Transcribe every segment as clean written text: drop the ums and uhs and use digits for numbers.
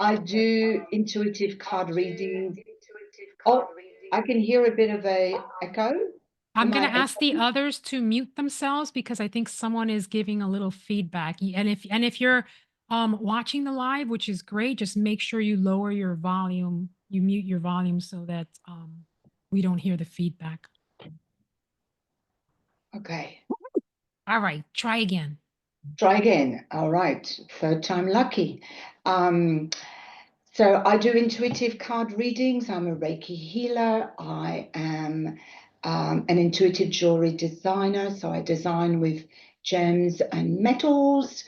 I do intuitive card readings. Oh, I can hear a bit of a echo. I'm Am gonna I ask the okay? others to mute themselves because I think someone is giving a little feedback. And if you're watching the live, which is great, just make sure you lower your volume, you mute your volume so that we don't hear the feedback. Okay. All right, try again. Try again. All right. Third time lucky. Um, so I do intuitive card readings. I'm a Reiki healer. I am an intuitive jewelry designer. So I design with gems and metals.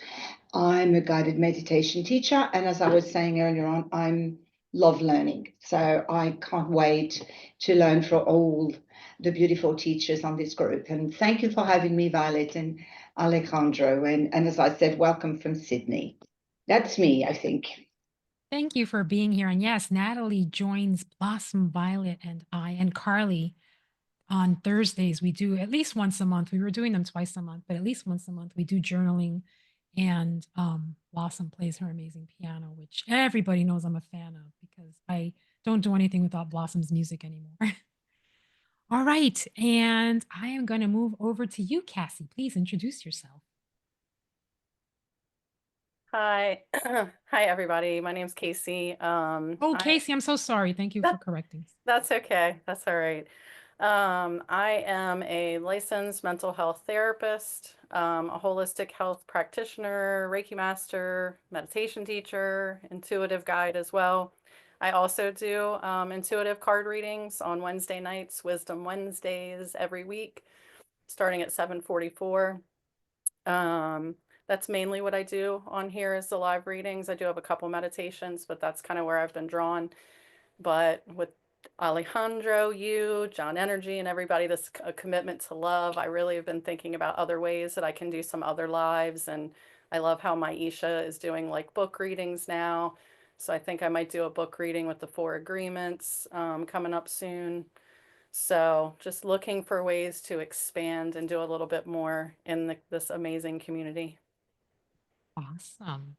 I'm a guided meditation teacher. And as I was saying earlier on, I'm love learning. So I can't wait to learn from all the beautiful teachers on this group. And thank you for having me, Violet and Alejandro. And as I said, welcome from Sydney. That's me, I think. Thank you for being here. And yes, Natalie joins Blossom, Violet, and I, and Carly on Thursdays. We do at least once a month. We were doing them twice a month, but at least once a month we do journaling. And Blossom plays her amazing piano, which everybody knows I'm a fan of because I don't do anything without Blossom's music anymore. All right. And I am going to move over to you, Casie. Please introduce yourself. Hi. Hi, everybody. My name's Casie. Oh, Casey, I'm so sorry. Thank you for That, correcting. that's okay. That's all right. I am a licensed mental health therapist, a holistic health practitioner, Reiki master, meditation teacher, intuitive guide as well. I also do intuitive card readings on Wednesday nights, Wisdom Wednesdays every week, starting at 7:44. That's mainly what I do on here is the live readings. I do have a couple meditations, but that's kind of where I've been drawn. But with Alejandro, you, John Energy, and everybody, this a commitment to love. I really have been thinking about other ways that I can do some other lives. And I love how Maisha is doing like book readings now. So I think I might do a book reading with the Four Agreements coming up soon. So just looking for ways to expand and do a little bit more in this amazing community. Awesome.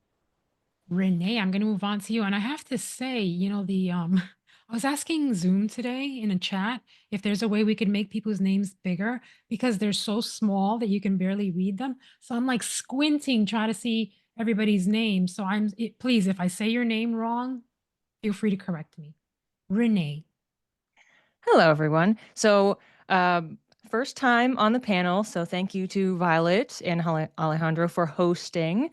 Renee, I'm going to move on to you. And I have to say, I was asking Zoom today in a chat if there's a way we could make people's names bigger because they're so small that you can barely read them. So I'm like squinting, trying to see everybody's name. So please, if I say your name wrong, feel free to correct me. Renee. Hello, everyone. So, first time on the panel. So, thank you to Violet and Alejandro for hosting.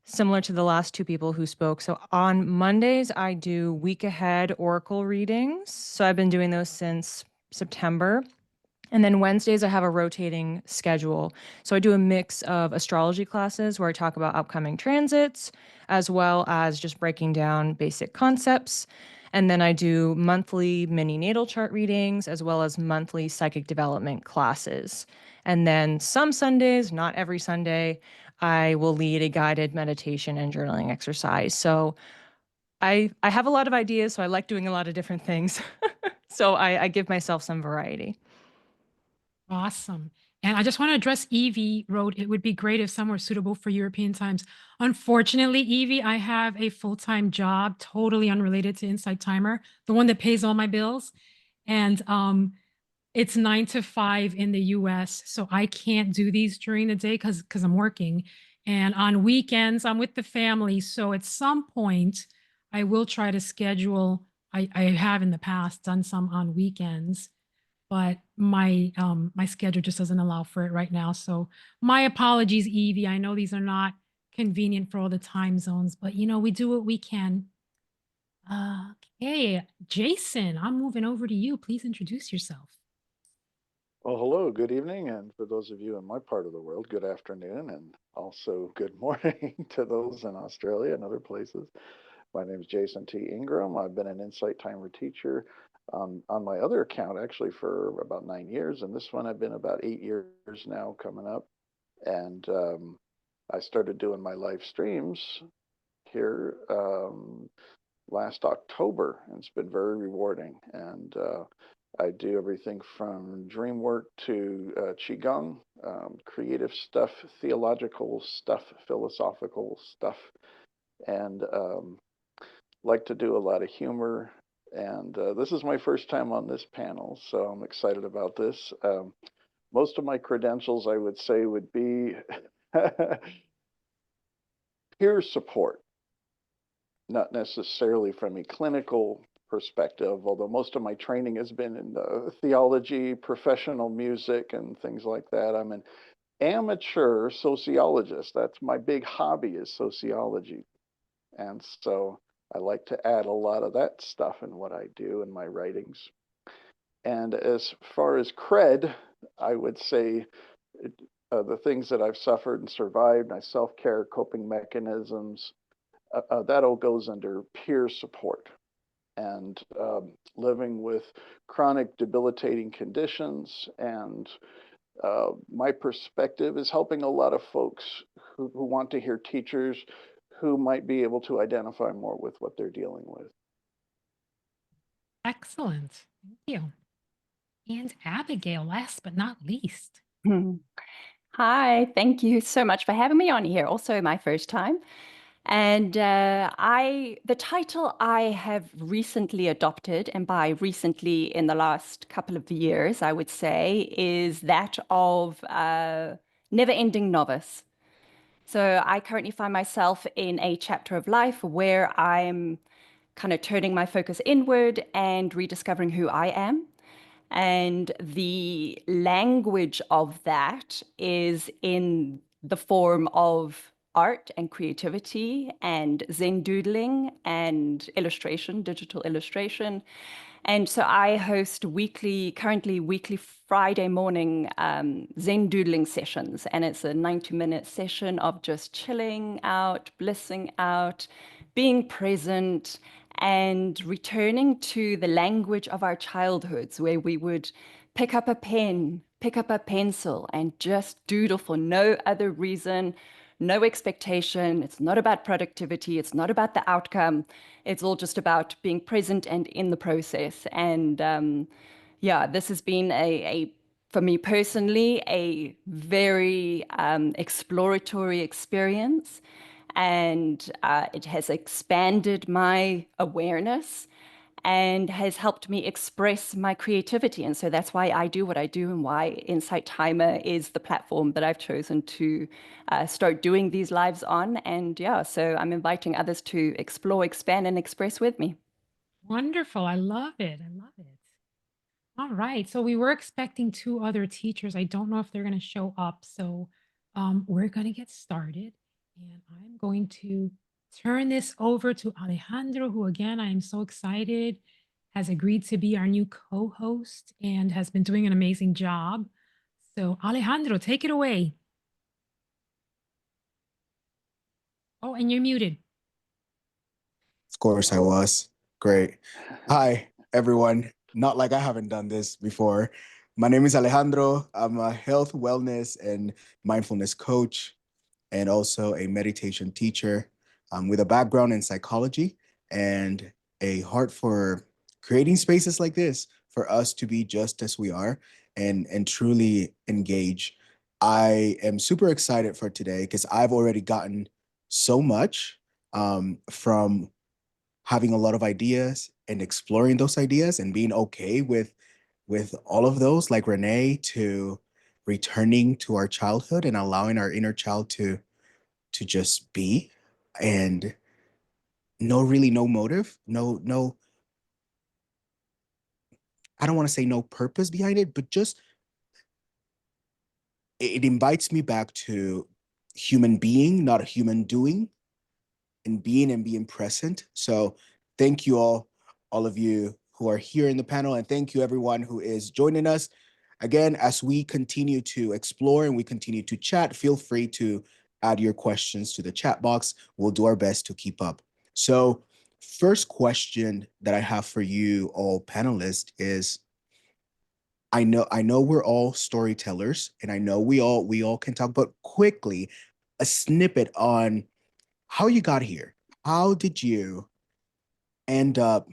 Similar to the last two people who spoke, so on Mondays, I do week ahead oracle readings. So, I've been doing those since September. And then Wednesdays, I have a rotating schedule. So I do a mix of astrology classes where I talk about upcoming transits, as well as just breaking down basic concepts. And then I do monthly mini natal chart readings, as well as monthly psychic development classes. And then some Sundays, not every Sunday, I will lead a guided meditation and journaling exercise. So I have a lot of ideas, so I like doing a lot of different things. So I give myself some variety. Awesome. And I just want to address Evie wrote, it would be great if some were suitable for European times. Unfortunately, Evie, I have a full-time job totally unrelated to Insight Timer, the one that pays all my bills. And it's 9 to 5 in the US. So I can't do these during the day because I'm working. And on weekends, I'm with the family. So at some point, I will try to schedule. I have in the past done some on weekends, but my schedule just doesn't allow for it right now. So my apologies, Evie. I know these are not convenient for all the time zones, but we do what we can. Okay, Jason, I'm moving over to you. Please introduce yourself. Well, hello, good evening, and for those of you in my part of the world, good afternoon, and also good morning to those in Australia and other places. My name is Jason T. Ingram. I've been an Insight Timer teacher on my other account actually for about 9 years, and this one I've been about 8 years now coming up. And I started doing my live streams here last October, and it's been very rewarding. And I do everything from dream work to qigong, creative stuff, theological stuff, philosophical stuff, and like to do a lot of humor. And this is my first time on this panel, so I'm excited about this. Most of my credentials, I would say, would be peer support, not necessarily from a clinical perspective, although most of my training has been in theology, professional music, and things like that. I'm an amateur sociologist. That's my big hobby, is sociology. And so I like to add a lot of that stuff in what I do in my writings. And as far as cred, I would say the things that I've suffered and survived, my self-care, coping mechanisms, that all goes under peer support. And living with chronic debilitating conditions, and my perspective is helping a lot of folks who want to hear teachers who might be able to identify more with what they're dealing with. Excellent. Thank you. And Abigail, last but not least. Hi, thank you so much for having me on here. Also, my first time. And the title I have recently adopted, and by recently in the last couple of years, I would say, is that of Never-Ending Novice. So I currently find myself in a chapter of life where I'm kind of turning my focus inward and rediscovering who I am. And the language of that is in the form of art and creativity and Zen doodling and illustration, digital illustration. And so I host currently weekly Friday morning Zen doodling sessions. And it's a 90-minute session of just chilling out, blissing out, being present, and returning to the language of our childhoods, where we would pick up a pen, pick up a pencil, and just doodle for no other reason, no expectation. It's not about productivity. It's not about the outcome. It's all just about being present and in the process. And yeah, this has been for me personally, a very exploratory experience. And it has expanded my awareness and has helped me express my creativity. And so that's why I do what I do, and why Insight Timer is the platform that I've chosen to start doing these lives on. And yeah, so I'm inviting others to explore, expand, and express with me. Wonderful. I love it. I love it. All right. So we were expecting two other teachers. I don't know if they're going to show up. So we're going to get started. And I'm going to turn this over to Alejandro, who, again, I am so excited, has agreed to be our new co-host and has been doing an amazing job. So Alejandro, take it away. Oh, and you're muted. Of course I was. Great. Hi, everyone. Not like I haven't done this before. My name is Alejandro. I'm a health, wellness, and mindfulness coach, and also a meditation teacher with a background in psychology and a heart for creating spaces like this for us to be just as we are and truly engage. I am super excited for today because I've already gotten so much from having a lot of ideas and exploring those ideas and being okay with all of those, like Renee, to returning to our childhood and allowing our inner child to just be, and no motive, no, I don't want to say no purpose behind it, but just it invites me back to human being, not a human doing, and being present. So thank you all of you who are here in the panel, and thank you everyone who is joining us. Again, as we continue to explore and we continue to chat, feel free to add your questions to the chat box. We'll do our best to keep up. So first question that I have for you all panelists is, I know we're all storytellers, and I know we all can talk, but quickly, a snippet on how you got here. How did you end up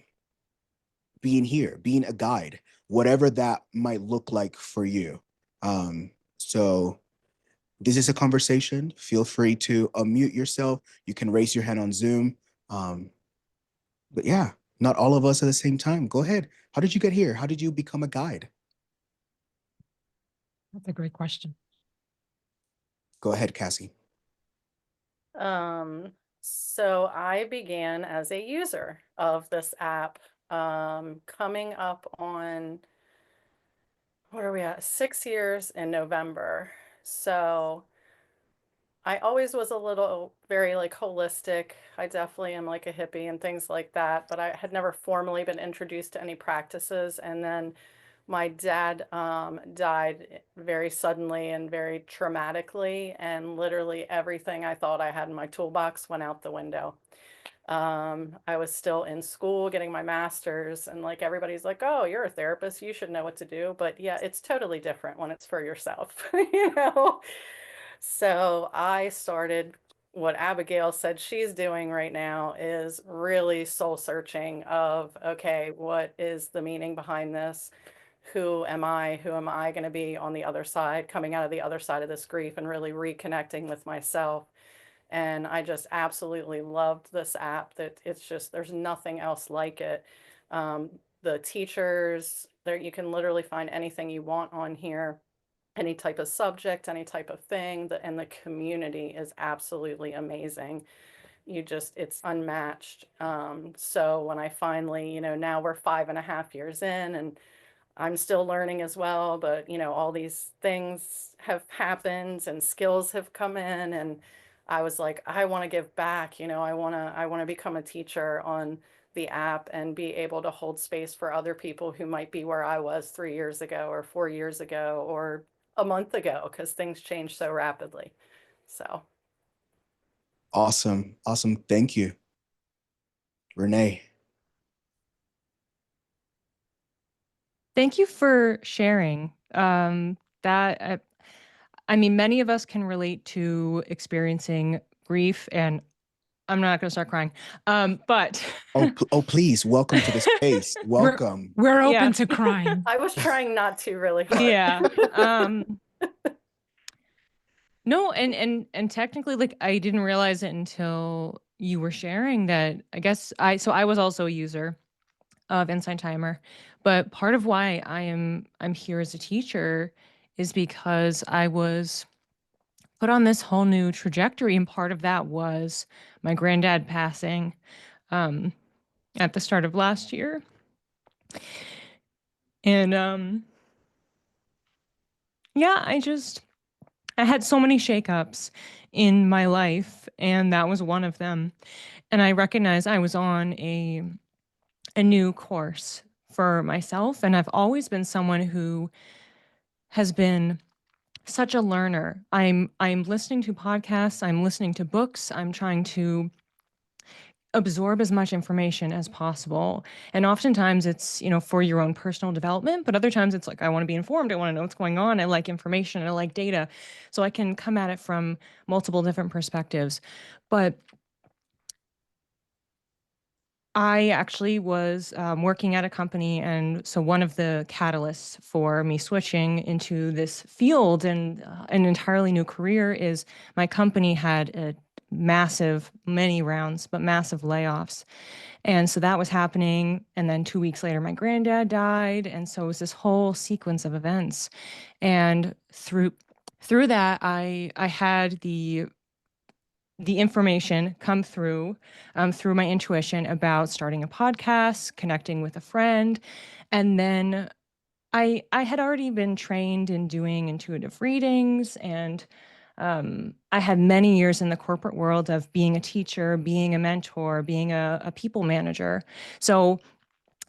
being here, being a guide, whatever that might look like for you? So This is a conversation. Feel free to unmute yourself. You can raise your hand on Zoom. But yeah, not all of us at the same time. Go ahead. How did you get here? How did you become a guide? That's a great question. Go ahead, Casie. So I began as a user of this app, coming up on, what are we at? 6 years in November. So I always was a little very like holistic. I definitely am like a hippie and things like that, but I had never formally been introduced to any practices. And then my dad died very suddenly and very traumatically, and literally everything I thought I had in my toolbox went out the window. I was still in school getting my master's, and like everybody's like, oh, you're a therapist, you should know what to do. But yeah, it's totally different when it's for yourself, you know? So I started what Abigail said she's doing right now, is really soul searching of, okay, what is the meaning behind this? Who am I? Who am I going to be on the other side, coming out of the other side of this grief, and really reconnecting with myself. And I just absolutely loved this app. That it's just, there's nothing else like it. The teachers there, you can literally find anything you want on here, any type of subject, any type of thing. And the community is absolutely amazing. It's unmatched. So when I finally, now we're 5.5 years in, and I'm still learning as well, but all these things have happened and skills have come in, and I was like, I want to give back. I want to become a teacher on the app and be able to hold space for other people who might be where I was 3 years ago or 4 years ago or a month ago, because things change so rapidly. So Awesome. Awesome. Thank you. Renee. Thank you for sharing. I mean, many of us can relate to experiencing grief, and I'm not going to start crying. But Oh, please, welcome to the space. Welcome. We're Yeah. open to crying. I was trying not to really hard. Yeah. No, and technically, like, I didn't realize it until you were sharing that. I was also a user of Insight Timer, but part of why I'm here as a teacher is because I was put on this whole new trajectory, and part of that was my granddad passing at the start of last year. And yeah, I had so many shakeups in my life, and that was one of them. And I recognized I was on a new course for myself, and I've always been someone who has been such a learner. I'm listening to podcasts, I'm listening to books, I'm trying to absorb as much information as possible. And oftentimes it's, for your own personal development, but other times it's like, I want to be informed. I want to know what's going on. I like information. I like data. So I can come at it from multiple different perspectives. But I actually was working at a company. And so one of the catalysts for me switching into this field and an entirely new career is my company had a many rounds, but massive layoffs. And so that was happening. And then 2 weeks later, my granddad died. And so it was this whole sequence of events. And through that, I had the information come through my intuition about starting a podcast, connecting with a friend. And then I had already been trained in doing intuitive readings, and I had many years in the corporate world of being a teacher, being a mentor, being a people manager. So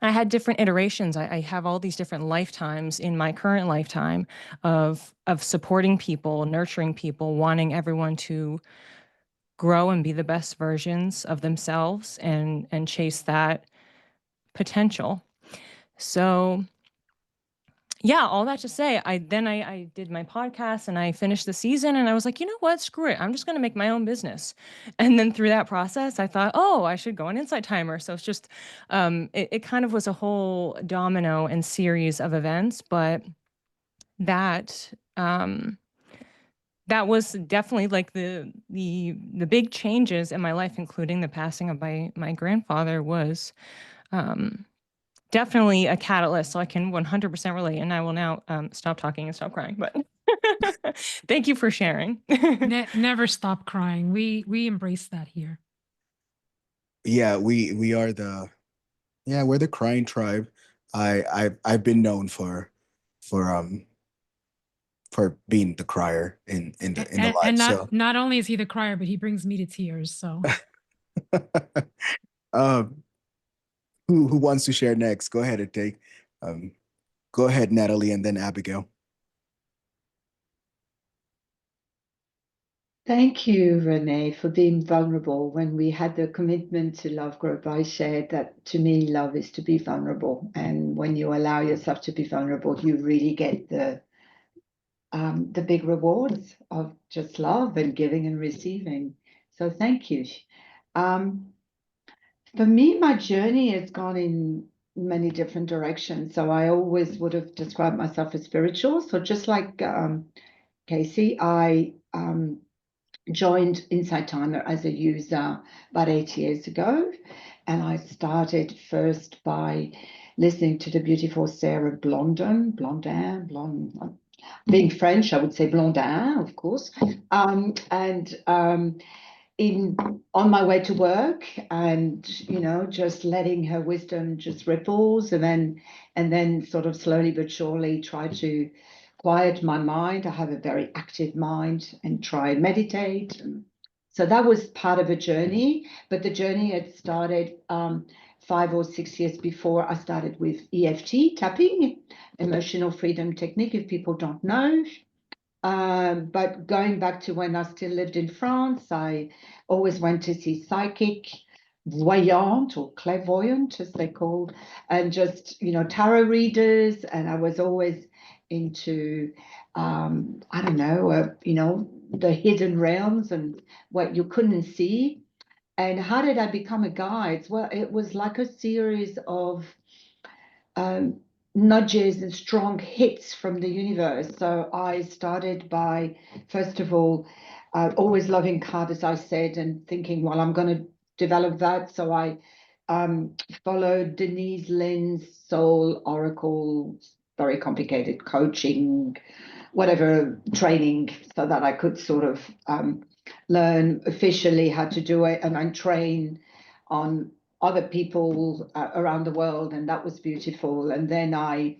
I had different iterations. I have all these different lifetimes in my current lifetime of supporting people, nurturing people, wanting everyone to grow and be the best versions of themselves and chase that potential. So yeah, all that to say, I did my podcast and I finished the season, and I was like, you know what, screw it. I'm just going to make my own business. And then through that process, I thought, oh, I should go on Insight Timer. So it's just, it kind of was a whole domino and series of events, but that that was definitely like the big changes in my life, including the passing of my grandfather, was definitely a catalyst. So I can 100% relate. And I will now stop talking and stop crying. But thank you for sharing. Never stop crying. We embrace that here. Yeah, we are we're the crying tribe. I've been known for being the crier in the live. And So not only is he the crier, but he brings me to tears. So um who wants to share next? Go ahead and take go ahead, Natalie, and then Abigail. Thank you, Renee, for being vulnerable. When we had the commitment to Love Group, I shared that to me, love is to be vulnerable. And when you allow yourself to be vulnerable, you really get the big rewards of just love and giving and receiving. So thank you. For me, my journey has gone in many different directions. So I always would have described myself as spiritual. So just like Casie, I joined Insight Timer as a user about 8 years ago. And I started first by listening to the beautiful Sarah Blondin, being French, I would say Blondin, of course. In on my way to work, and just letting her wisdom just ripples, and then sort of slowly but surely try to quiet my mind. I have a very active mind, and try and meditate. So that was part of a journey, but the journey had started 5 or 6 years before. I started with EFT tapping, emotional freedom technique, if people don't know. But going back to when I still lived in France, I always went to see psychic, voyante or clairvoyant, as they called, and just, tarot readers. And I was always into, I don't know, the hidden realms and what you couldn't see. And how did I become a guide? Well, it was like a series of um, nudges and strong hits from the universe. So I started by, first of all, always loving card, as I said, and thinking, well, I'm going to develop that. So I followed Denise Lynn's Soul Oracle, very complicated coaching, whatever training, so that I could sort of learn officially how to do it, and then train on other people around the world, and that was beautiful. And then I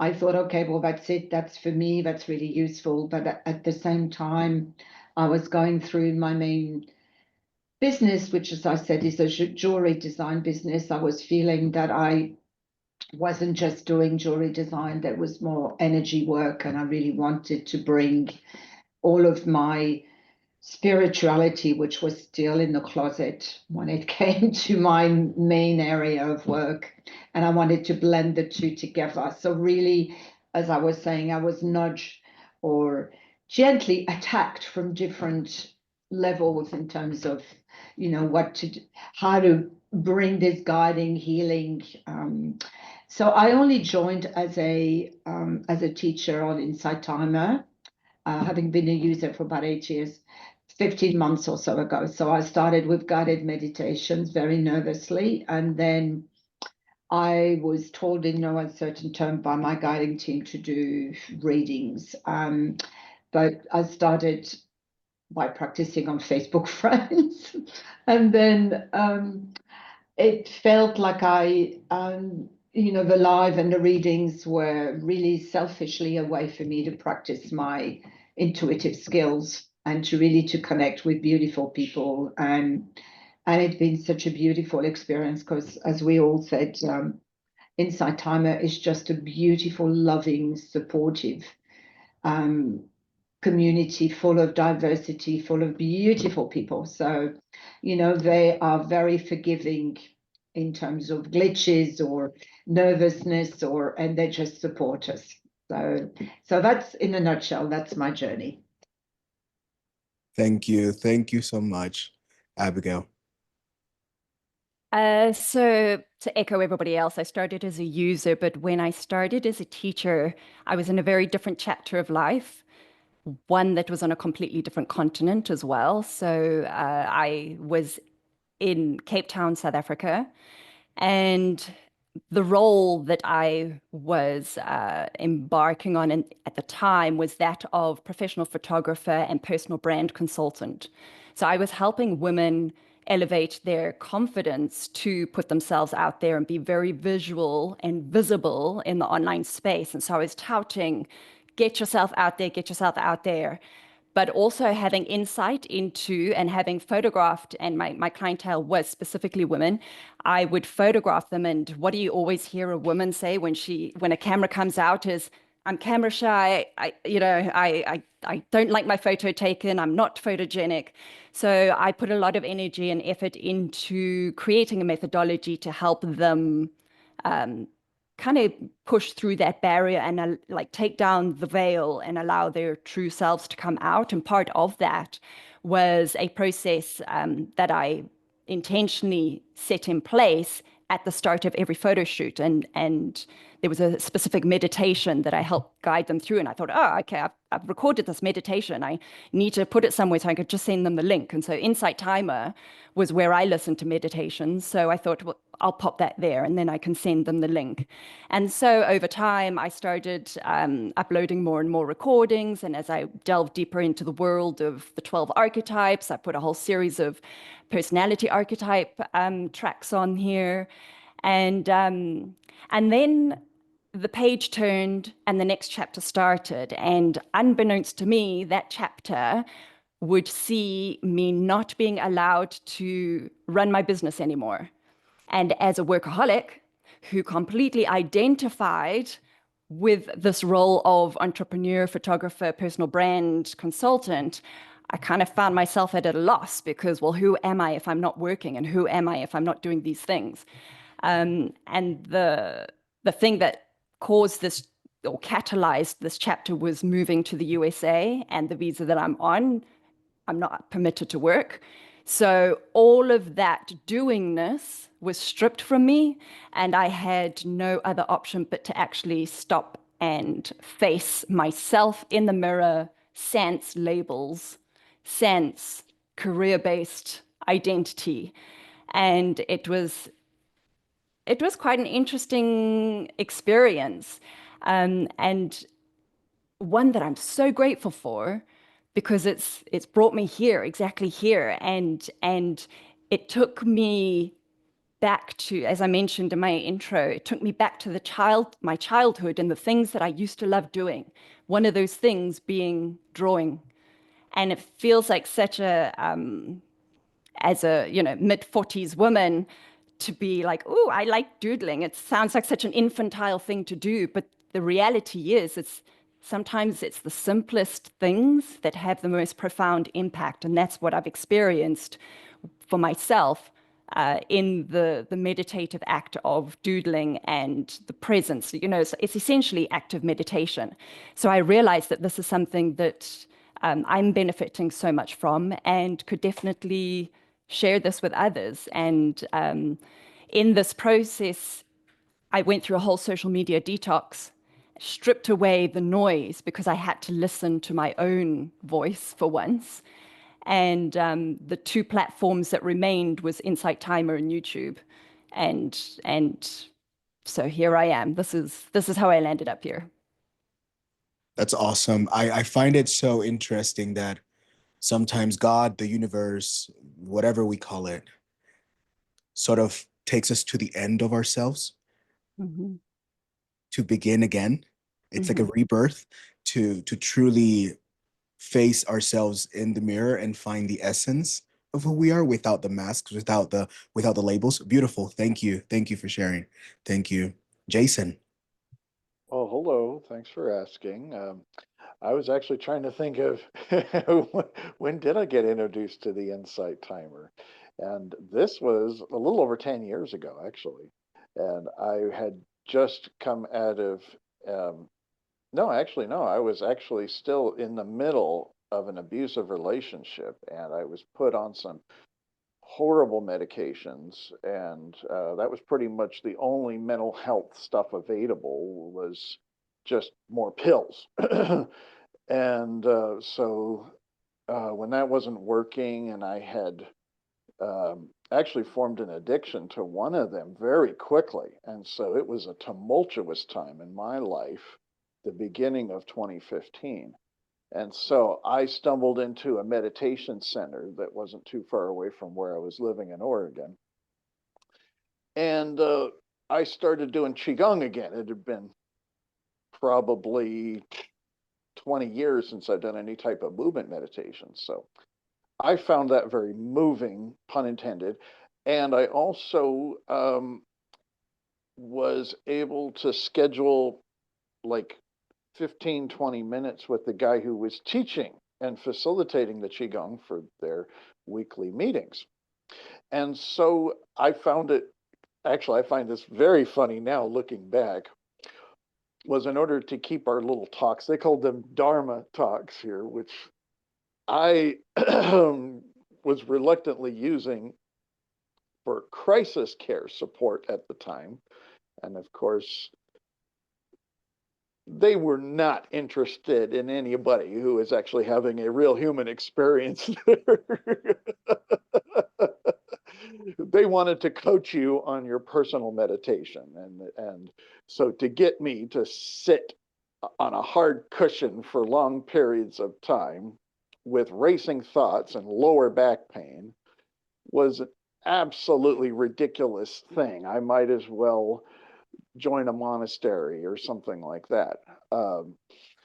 thought, okay, well, that's it. That's for me. That's really useful. But at the same time, I was going through my main business, which, as I said, is a jewelry design business. I was feeling that I wasn't just doing jewelry design, there was more energy work, and I really wanted to bring all of my spirituality, which was still in the closet when it came to my main area of work. And I wanted to blend the two together. So really, as I was saying, I was nudged or gently attacked from different levels in terms of, what to do, how to bring this guiding, healing. So I only joined as a teacher on Insight Timer, having been a user for about 8 years, 15 months or so ago. So I started with guided meditations very nervously. And then I was told in no uncertain term by my guiding team to do readings. But I started by practicing on Facebook friends. And then it felt like the live and the readings were really selfishly a way for me to practice my intuitive skills and to connect with beautiful people. And it's been such a beautiful experience because, as we all said, Insight Timer is just a beautiful, loving, supportive um, community full of diversity, full of beautiful people. So, they are very forgiving in terms of glitches or nervousness, and they just support us. So that's, in a nutshell, that's my journey. Thank you. Thank you so much, Abigail. So to echo everybody else, I started as a user, but when I started as a teacher, I was in a very different chapter of life. one that was on a completely different continent as well. So I was in Cape Town, South Africa, and the role that I was embarking on at the time was that of professional photographer and personal brand consultant. So I was helping women elevate their confidence to put themselves out there and be very visual and visible in the online space. And so I was touting, get yourself out there, get yourself out there, but also having insight into and having photographed, and my clientele was specifically women. I would photograph them, and what do you always hear a woman say when a camera comes out is, I'm camera shy, I don't like my photo taken, I'm not photogenic. So I put a lot of energy and effort into creating a methodology to help them kind of push through that barrier and like take down the veil and allow their true selves to come out. And part of that was a process that I intentionally set in place at the start of every photo shoot. And there was a specific meditation that I helped guide them through. And I thought, oh, okay, I've recorded this meditation. I need to put it somewhere so I could just send them the link. And so Insight Timer was where I listened to meditations. So I thought, well, I'll pop that there and then I can send them the link. And so over time, I started uploading more and more recordings. And as I delved deeper into the world of the 12 archetypes, I put a whole series of personality archetype tracks on here. And then the page turned and the next chapter started. And unbeknownst to me, that chapter would see me not being allowed to run my business anymore. And as a workaholic who completely identified with this role of entrepreneur, photographer, personal brand consultant, I kind of found myself at a loss because, well, who am I if I'm not working? And who am I if I'm not doing these things? And the thing that caused this or catalyzed this chapter was moving to the USA, and the visa that I'm on, I'm not permitted to work. So all of that doingness was stripped from me, and I had no other option but to actually stop and face myself in the mirror, sense labels, sense career-based identity. And it was quite an interesting experience, and one that I'm so grateful for, because it's brought me here, exactly here, and it took me back to, as I mentioned in my intro, it took me back to my childhood and the things that I used to love doing. One of those things being drawing, and it feels like such a as a mid-40s woman to be like, oh, I like doodling. It sounds like such an infantile thing to do, but the reality is sometimes it's the simplest things that have the most profound impact. And that's what I've experienced for myself in the meditative act of doodling and the presence. It's essentially active meditation. So I realized that this is something that I'm benefiting so much from and could definitely share this with others. And in this process, I went through a whole social media detox, stripped away the noise because I had to listen to my own voice for once. And the two platforms that remained was Insight Timer and YouTube. And so here I am. This is how I landed up here. That's awesome. I find it so interesting that sometimes God, the universe, whatever we call it, sort of takes us to the end of ourselves to begin again. It's like a rebirth to truly face ourselves in the mirror and find the essence of who we are without the masks, without the labels. Beautiful. Thank you. Thank you for sharing. Thank you. Jason. Well, hello. Thanks for asking. I was actually trying to think of when did I get introduced to the Insight Timer? And this was a little over 10 years ago, actually. And I had just come out of, no, actually, no, I was actually still in the middle of an abusive relationship, and I was put on some horrible medications, and that was pretty much the only mental health stuff available was just more pills. And so when that wasn't working, and I had actually formed an addiction to one of them very quickly. And so it was a tumultuous time in my life, the beginning of 2015. And so I stumbled into a meditation center that wasn't too far away from where I was living in Oregon. And I started doing Qigong again. It had been probably 20 years since I've done any type of movement meditation. So I found that very moving, pun intended. And I also was able to schedule like 15, 20 minutes with the guy who was teaching and facilitating the Qigong for their weekly meetings. And so I found it, actually, I find this very funny now looking back, was in order to keep our little talks, they called them Dharma talks here, which I was reluctantly using for crisis care support at the time. And of course, they were not interested in anybody who is actually having a real human experience there. They wanted to coach you on your personal meditation. And so to get me to sit on a hard cushion for long periods of time with racing thoughts and lower back pain was an absolutely ridiculous thing. I might as well join a monastery or something like that.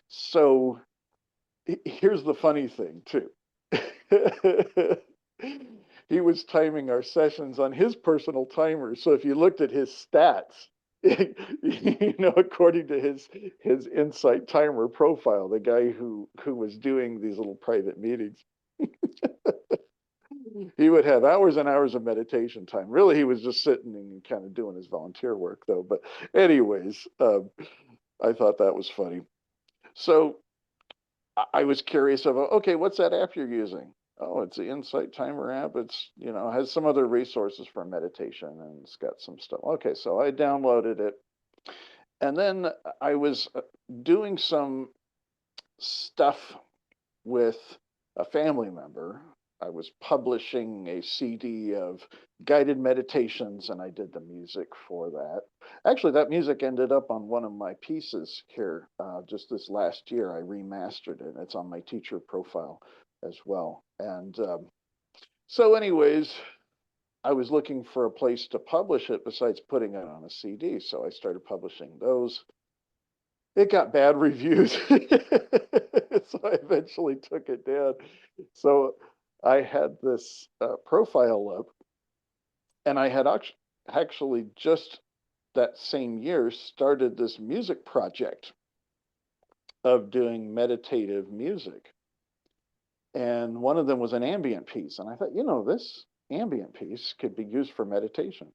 So here's the funny thing, too. He was timing our sessions on his personal timer. So if you looked at his stats, according to his Insight timer profile, the guy who was doing these little private meetings, he would have hours and hours of meditation time. Really, he was just sitting and kind of doing his volunteer work, though. But anyways, I thought that was funny. So I was curious about, okay, what's that app you're using? Oh, it's the Insight Timer app. It's, has some other resources for meditation, and it's got some stuff. Okay, so I downloaded it. And then I was doing some stuff with a family member. I was publishing a CD of guided meditations, and I did the music for that. Actually, that music ended up on one of my pieces here just this last year. I remastered it. It's on my teacher profile as well. And so anyways, I was looking for a place to publish it besides putting it on a CD. So I started publishing those. It got bad reviews. So I eventually took it down. So I had this profile up, and I had actually just that same year started this music project of doing meditative music. And one of them was an ambient piece. And I thought, this ambient piece could be used for meditation.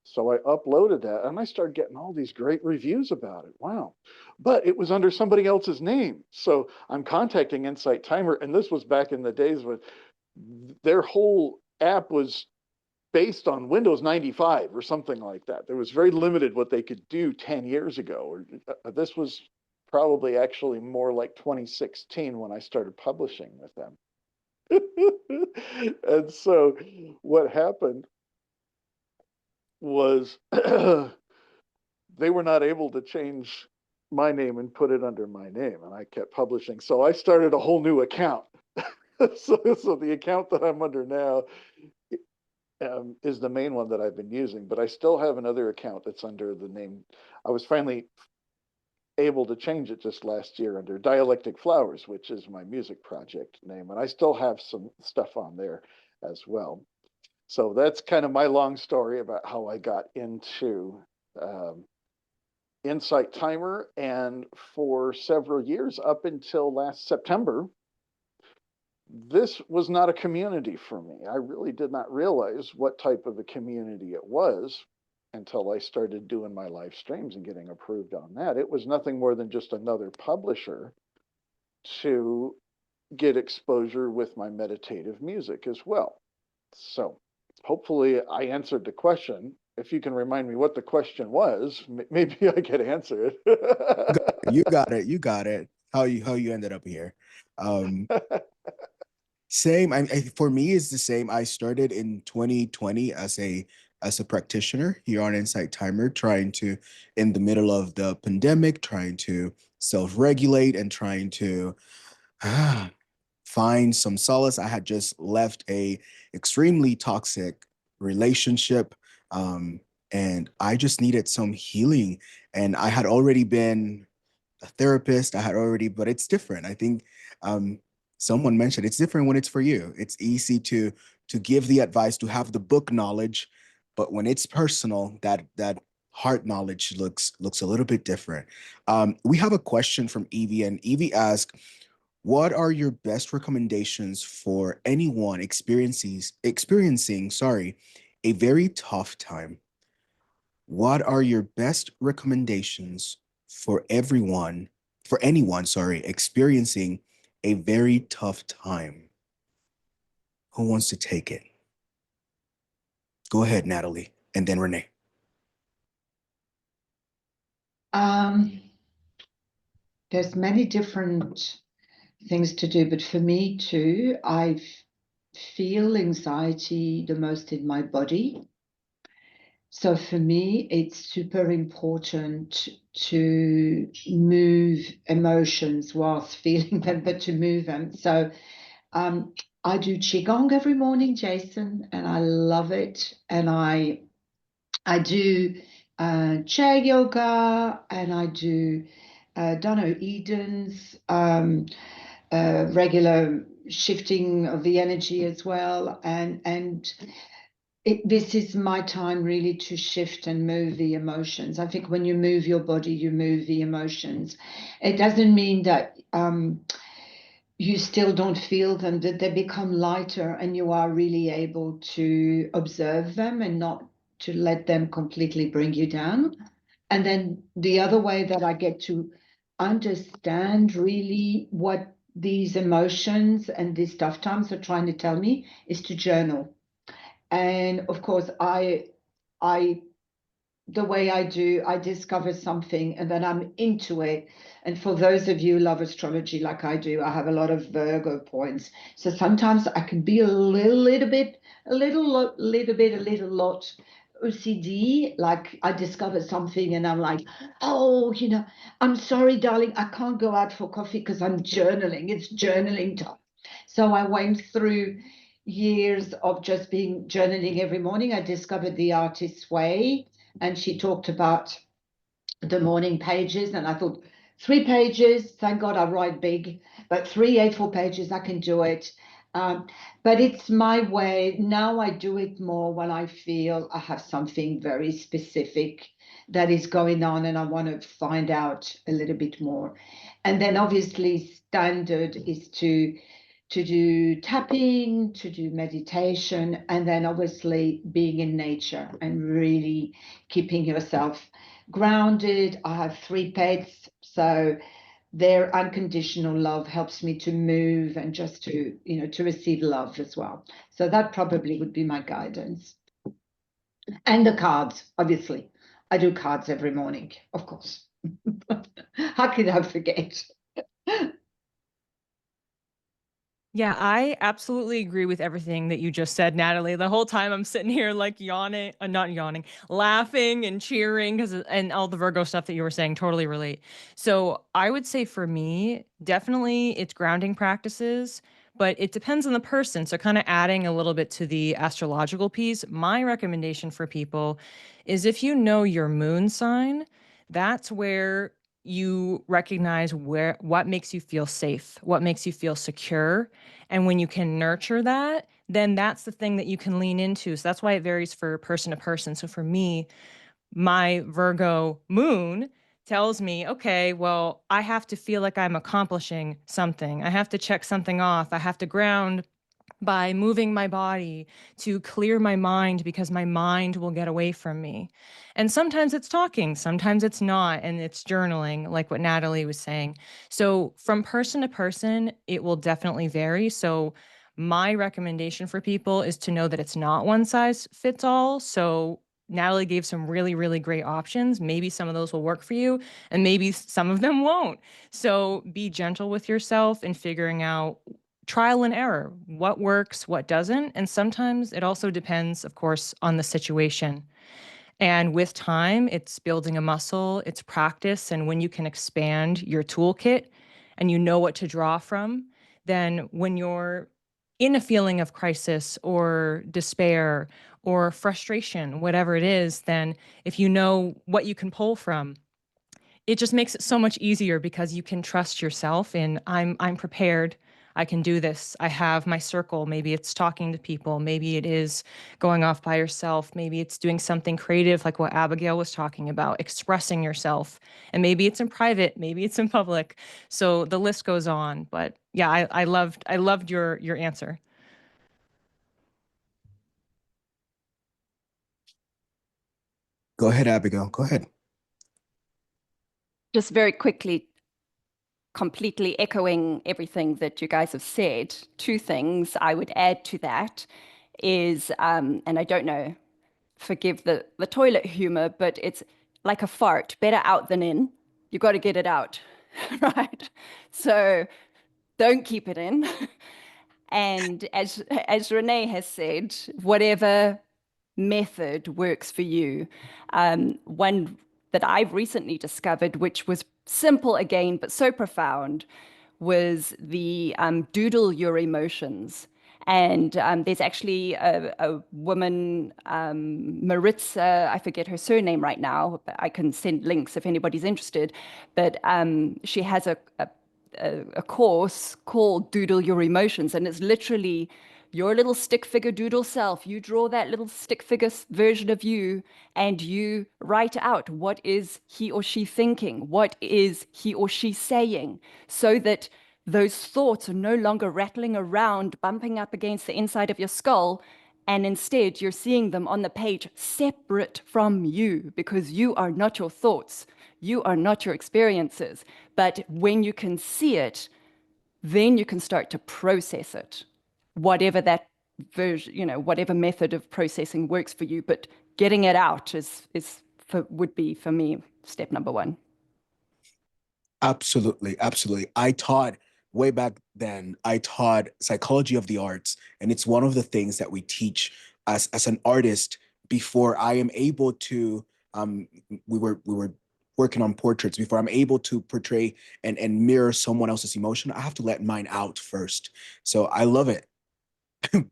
So I uploaded that, and I started getting all these great reviews about it. Wow. But it was under somebody else's name. So I'm contacting Insight Timer, and this was back in the days when their whole app was based on Windows 95 or something like that. There was very limited what they could do 10 years ago. This was probably actually more like 2016 when I started publishing with them. And so what happened was they were not able to change my name and put it under my name, and I kept publishing. So I started a whole new account. So the account that I'm under now is the main one that I've been using, but I still have another account that's under the name. I was finally able to change it just last year under Dialectic Flowers, which is my music project name, and I still have some stuff on there as well. So that's kind of my long story about how I got into Insight Timer. And for several years, up until last September, this was not a community for me. I really did not realize what type of a community it was until I started doing my live streams and getting approved on that. It was nothing more than just another publisher to get exposure with my meditative music as well. So hopefully I answered the question. If you can remind me what the question was, maybe I could answer it. You got it. You got it. how you ended up here. Same. For me, it's the same. I started in 2020 as a practitioner here on Insight Timer, trying to, in the middle of the pandemic, trying to self-regulate and trying to find some solace. I had just left a extremely toxic relationship, and I just needed some healing. And I had already been a therapist. But it's different. I think someone mentioned it's different when it's for you. It's easy to give the advice, to have the book knowledge, but when it's personal, that heart knowledge looks a little bit different. We have a question from Evie, and Evie asked, what are your best recommendations for anyone experiencing, a very tough time? What are your best recommendations for anyone, experiencing a very tough time? Who wants to take it? Go ahead, Natalie, and then Renee. There's many different things to do, but for me too, I feel anxiety the most in my body. So for me, it's super important to move emotions whilst feeling them, but to move them. So I do Qigong every morning, Jason, and I love it. And I do chair yoga, and I do Dano Edens, regular shifting of the energy as well. And this is my time really to shift and move the emotions. I think when you move your body, you move the emotions. It doesn't mean that you still don't feel them, that they become lighter and you are really able to observe them and not to let them completely bring you down. And then the other way that I get to understand really what these emotions and these tough times are trying to tell me is to journal. And of course, the way I do, I discover something and then I'm into it. And for those of you who love astrology like I do, I have a lot of Virgo points. So sometimes I can be a little lot OCD. Like I discover something and I'm like, oh, I'm sorry, darling, I can't go out for coffee because I'm journaling. It's journaling time. So I went through years of just being journaling every morning. I discovered the Artist's Way, and she talked about the morning pages, and I thought 3 pages, thank God I write big, but 3 A4 pages, I can do it. But it's my way. Now I do it more when I feel I have something very specific that is going on and I want to find out a little bit more. And then obviously standard is to do tapping, to do meditation, and then obviously being in nature and really keeping yourself grounded. I have 3 pets, so their unconditional love helps me to move and just to, to receive love as well. So that probably would be my guidance. And the cards, obviously. I do cards every morning, of course. How could I forget? Yeah, I absolutely agree with everything that you just said, Natalie. The whole time I'm sitting here like yawning, not yawning, laughing and cheering and all the Virgo stuff that you were saying totally relate. So I would say for me, definitely it's grounding practices, but it depends on the person. So kind of adding a little bit to the astrological piece, my recommendation for people is if you know your moon sign, that's where you recognize what makes you feel safe, what makes you feel secure. And when you can nurture that, then that's the thing that you can lean into. So that's why it varies for person to person. So for me, my Virgo moon tells me, okay, well, I have to feel like I'm accomplishing something. I have to check something off. I have to ground by moving my body to clear my mind because my mind will get away from me. And sometimes it's talking, sometimes it's not, and it's journaling, like what Natalie was saying. So from person to person, it will definitely vary. So my recommendation for people is to know that it's not one size fits all. So Natalie gave some really, really great options. Maybe some of those will work for you, and maybe some of them won't. So be gentle with yourself in figuring out trial and error, what works, what doesn't. And sometimes it also depends, of course, on the situation. And with time, it's building a muscle, it's practice. And when you can expand your toolkit and you know what to draw from, then when you're in a feeling of crisis or despair or frustration, whatever it is, then if you know what you can pull from, it just makes it so much easier because you can trust yourself in I'm prepared. I can do this. I have my circle. Maybe it's talking to people. Maybe it is going off by yourself. Maybe it's doing something creative like what Abigail was talking about, expressing yourself. And maybe it's in private, maybe it's in public. So the list goes on. But yeah, I loved your answer. Go ahead, Abigail. Go ahead. Just very quickly, completely echoing everything that you guys have said, two things I would add to that is, and I don't know, forgive the toilet humor, but it's like a fart, better out than in. You got to get it out, right? So don't keep it in. And as Renee has said, whatever method works for you. One that I've recently discovered, which was simple again, but so profound, was the doodle your emotions. And there's actually a woman, Maritza, I forget her surname right now, but I can send links if anybody's interested. But she has a course called Doodle Your Emotions, and it's literally your little stick figure doodle self. You draw that little stick figure version of you and you write out what is he or she thinking, what is he or she saying, so that those thoughts are no longer rattling around, bumping up against the inside of your skull, and instead you're seeing them on the page separate from you, because you are not your thoughts, you are not your experiences. But when you can see it, then you can start to process it, whatever that version, whatever method of processing works for you. But getting it out would be for me step number one. Absolutely, absolutely. I taught way back then, I taught psychology of the arts, and it's one of the things that we teach as an artist before I am able to, we were working on portraits. Before I'm able to portray and mirror someone else's emotion, I have to let mine out first. So I love it.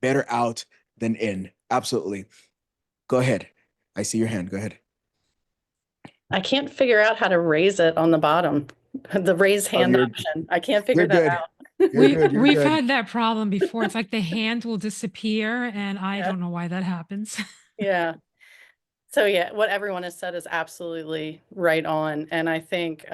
Better out than in. Absolutely. Go ahead. I see your hand. Go ahead. I can't figure out how to raise it on the bottom, the raise hand option. I can't figure that out. We've had that problem before. It's like the hand will disappear, and I don't know why that happens. Yeah. So yeah, what everyone has said is absolutely right on. And I think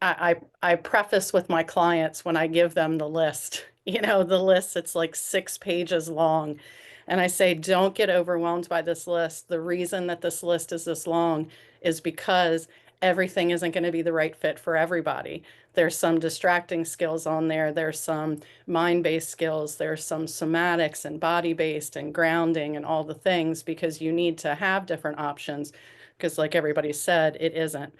I preface with my clients when I give them the list, the list, it's like 6 pages long. And I say, don't get overwhelmed by this list. The reason that this list is this long is because everything isn't going to be the right fit for everybody. There's some distracting skills on there. There's some mind-based skills. There's some somatics and body-based and grounding and all the things, because you need to have different options, because like everybody said, it isn't.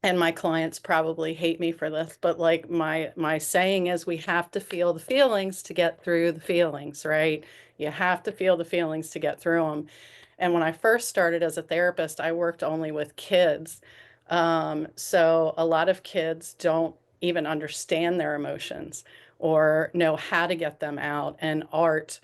And my clients probably hate me for this, but like my saying is, we have to feel the feelings to get through the feelings, right? You have to feel the feelings to get through them. And when I first started as a therapist, I worked only with kids. So a lot of kids don't even understand their emotions or know how to get them out. And art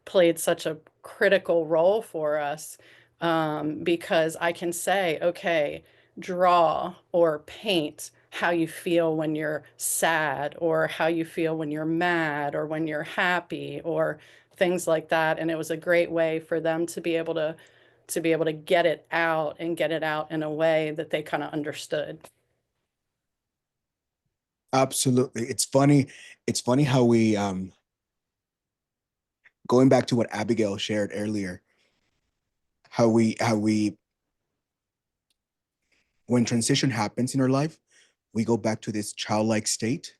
played such a critical role for us, because I can say, okay, draw or paint how you feel when you're sad, or how you feel when you're mad, or when you're happy, or things like that. And it was a great way for them to be able to get it out, and get it out in a way that they kind of understood. Absolutely. It's funny how we going back to what Abigail shared earlier, how we when transition happens in our life, we go back to this childlike state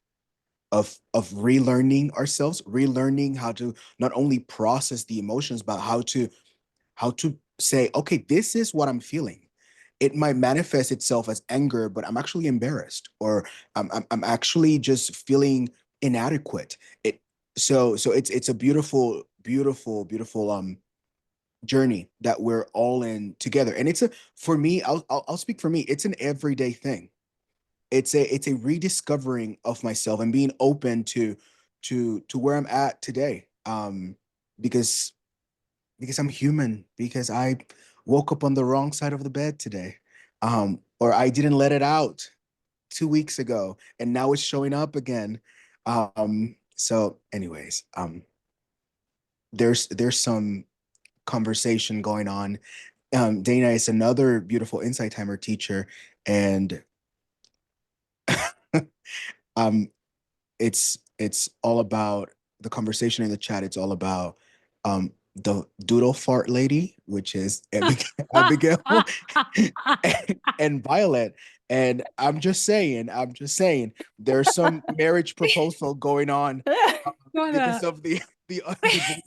of relearning ourselves, relearning how to not only process the emotions, but how to how to say, okay, this is what I'm feeling. It might manifest itself as anger, but I'm actually embarrassed, or I'm actually just feeling inadequate. So it's a beautiful, beautiful, beautiful journey that we're all in together. And it's for me, I'll speak for me. It's an everyday thing. It's a rediscovering of myself and being open to where I'm at today. Because I'm human, because I woke up on the wrong side of the bed today. Or I didn't let it out 2 weeks ago and now it's showing up again. So anyways, there's some conversation going on. Dana is another beautiful Insight Timer teacher, and um, it's all about the conversation in the chat. It's all about the doodle fart lady, which is Abigail and Violet. And I'm just saying, there's some marriage proposal going on because of the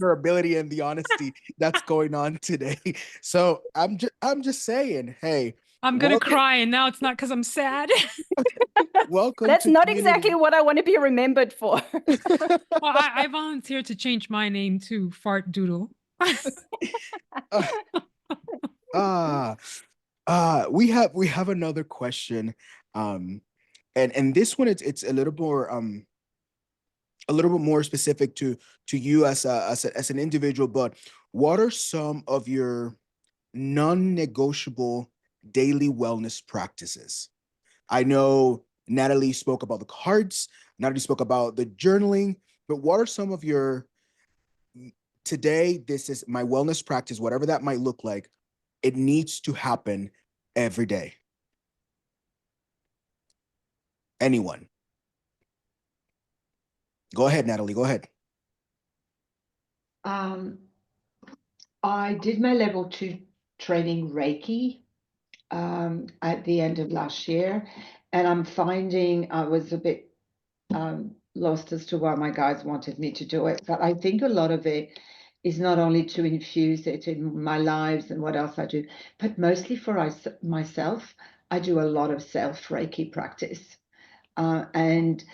vulnerability and the honesty that's going on today. So I'm just saying, hey, I'm gonna cry, and now it's not because I'm sad. welcome. That's to not community. exactly what I want to be remembered for. Well, I volunteered to change my name to Fart Doodle. We have another question, and this one it's a little bit more specific to you as an individual. But what are some of your non-negotiable daily wellness practices? I know Natalie spoke about the cards, Natalie spoke about the journaling, but what are some of your, today, this is my wellness practice, whatever that might look like, it needs to happen every day? Anyone? Go ahead, Natalie, go ahead. I did my level 2 training Reiki at the end of last year, and I'm finding I was a bit lost as to why my guys wanted me to do it, but I think a lot of it is not only to infuse it in my lives and what else I do, but mostly for myself. I do a lot of self Reiki practice, and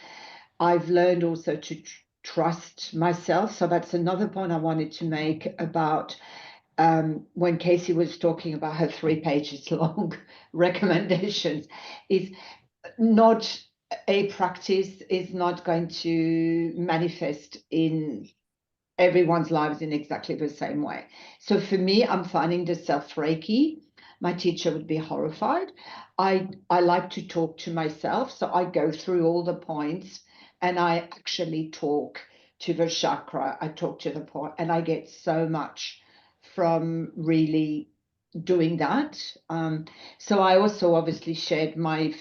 I've learned also to trust myself. So that's another point I wanted to make about when Casie was talking about her 3 pages long recommendations. Is not a practice is not going to manifest in everyone's lives in exactly the same way. So for me, I'm finding the self Reiki. My teacher would be horrified. I like to talk to myself, so I go through all the points and I actually talk to the chakra. I talk to the point, and I get so much from really doing that. So I also obviously shared my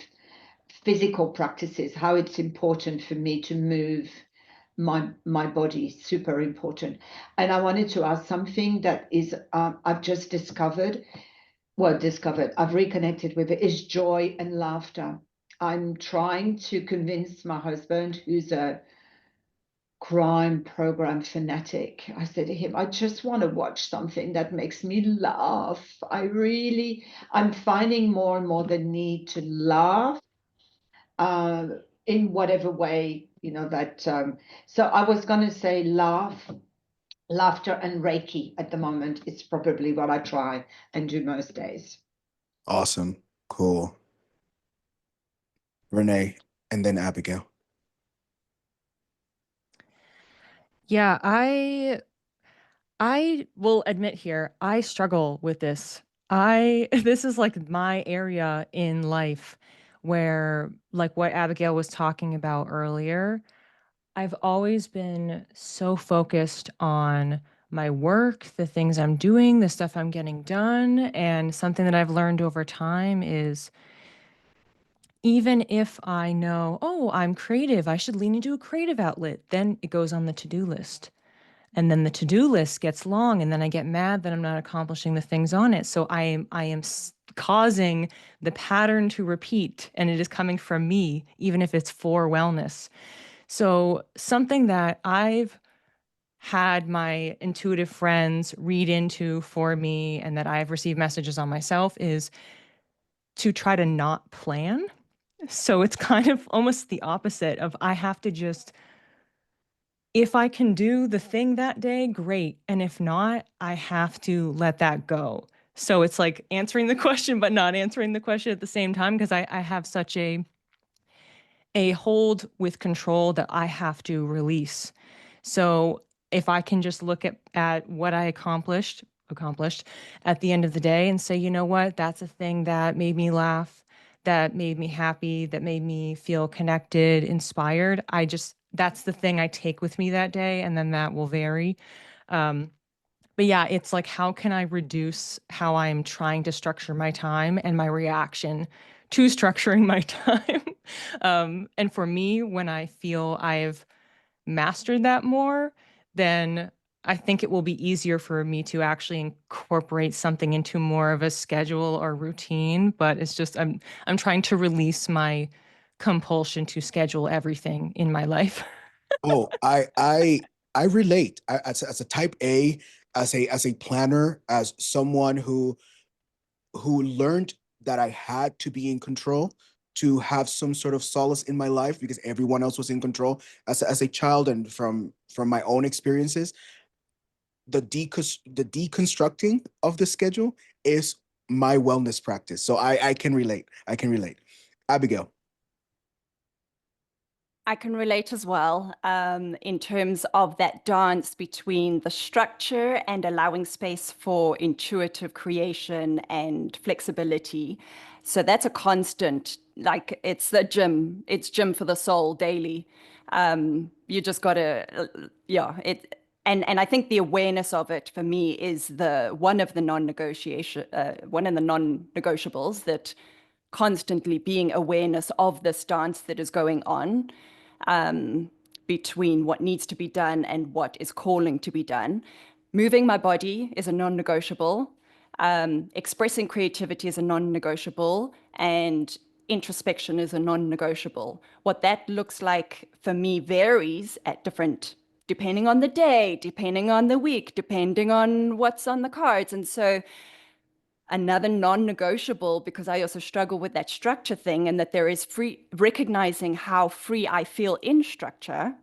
physical practices, how it's important for me to move my body, super important. And I wanted to ask something that is I've just I've reconnected with it, is joy and laughter. I'm trying to convince my husband, who's a crime program fanatic. I said to him, I just want to watch something that makes me laugh. I'm finding more and more the need to laugh in whatever way, that. So I was going to say laughter and Reiki at the moment. It's probably what I try and do most days. Awesome. Cool. Renee, and then Abigail. Yeah, I will admit here, I struggle with this. This is like my area in life where, like what Abigail was talking about earlier, I've always been so focused on my work, the things I'm doing, the stuff I'm getting done. And something that I've learned over time is even if I know, oh, I'm creative, I should lean into a creative outlet, then it goes on the to-do list. And then the to-do list gets long, and then I get mad that I'm not accomplishing the things on it. So I am causing the pattern to repeat, and it is coming from me, even if it's for wellness. So something that I've had my intuitive friends read into for me and that I've received messages on myself is to try to not plan. So it's kind of almost the opposite of I have to just, if I can do the thing that day, great. And if not, I have to let that go. So it's like answering the question, but not answering the question at the same time, because I have such a hold with control that I have to release. So if I can just look at what I accomplished at the end of the day and say, you know what, that's a thing that made me laugh, that made me happy, that made me feel connected, inspired. That's the thing I take with me that day. And then that will vary. But yeah, it's like, how can I reduce how I'm trying to structure my time and my reaction to structuring my time? And for me, when I feel I've mastered that more, then I think it will be easier for me to actually incorporate something into more of a schedule or routine. But it's just I'm trying to release my compulsion to schedule everything in my life. Oh, I relate. As a type A, as a planner, as someone who learned that I had to be in control to have some sort of solace in my life because everyone else was in control. As a child and from my own experiences, the deconstructing of the schedule is my wellness practice. So I can relate. I can relate. Abigail. I can relate as well, in terms of that dance between the structure and allowing space for intuitive creation and flexibility. So that's a constant, like it's gym for the soul daily. You just gotta, yeah, and I think the awareness of it for me is one of the non-negotiables, that constantly being awareness of this dance that is going on, between what needs to be done and what is calling to be done. Moving my body is a non-negotiable. Expressing creativity is a non-negotiable, and introspection is a non-negotiable. What that looks like for me varies depending on the day, depending on the week, depending on what's on the cards. And so another non-negotiable, because I also struggle with that structure thing, and that there is recognizing how free I feel in structure.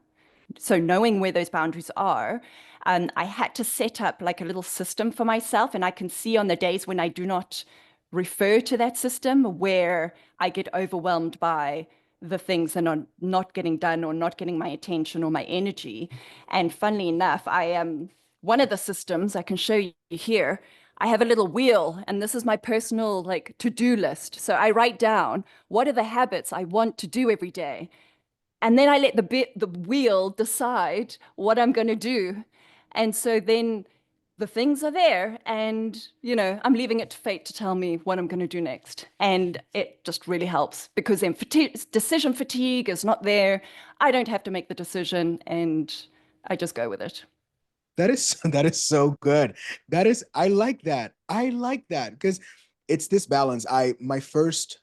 So knowing where those boundaries are, I had to set up like a little system for myself. And I can see on the days when I do not refer to that system, where I get overwhelmed by the things that are not getting done or not getting my attention or my energy. And funnily enough, I am one of the systems I can show you here. I have a little wheel, and this is my personal like to-do list. So I write down what are the habits I want to do every day. And then I let the wheel decide what I'm going to do. And so then the things are there, and I'm leaving it to fate to tell me what I'm going to do next. And it just really helps, because then decision fatigue is not there. I don't have to make the decision, and I just go with it. That is so good. I like that. I like that because it's this balance. My first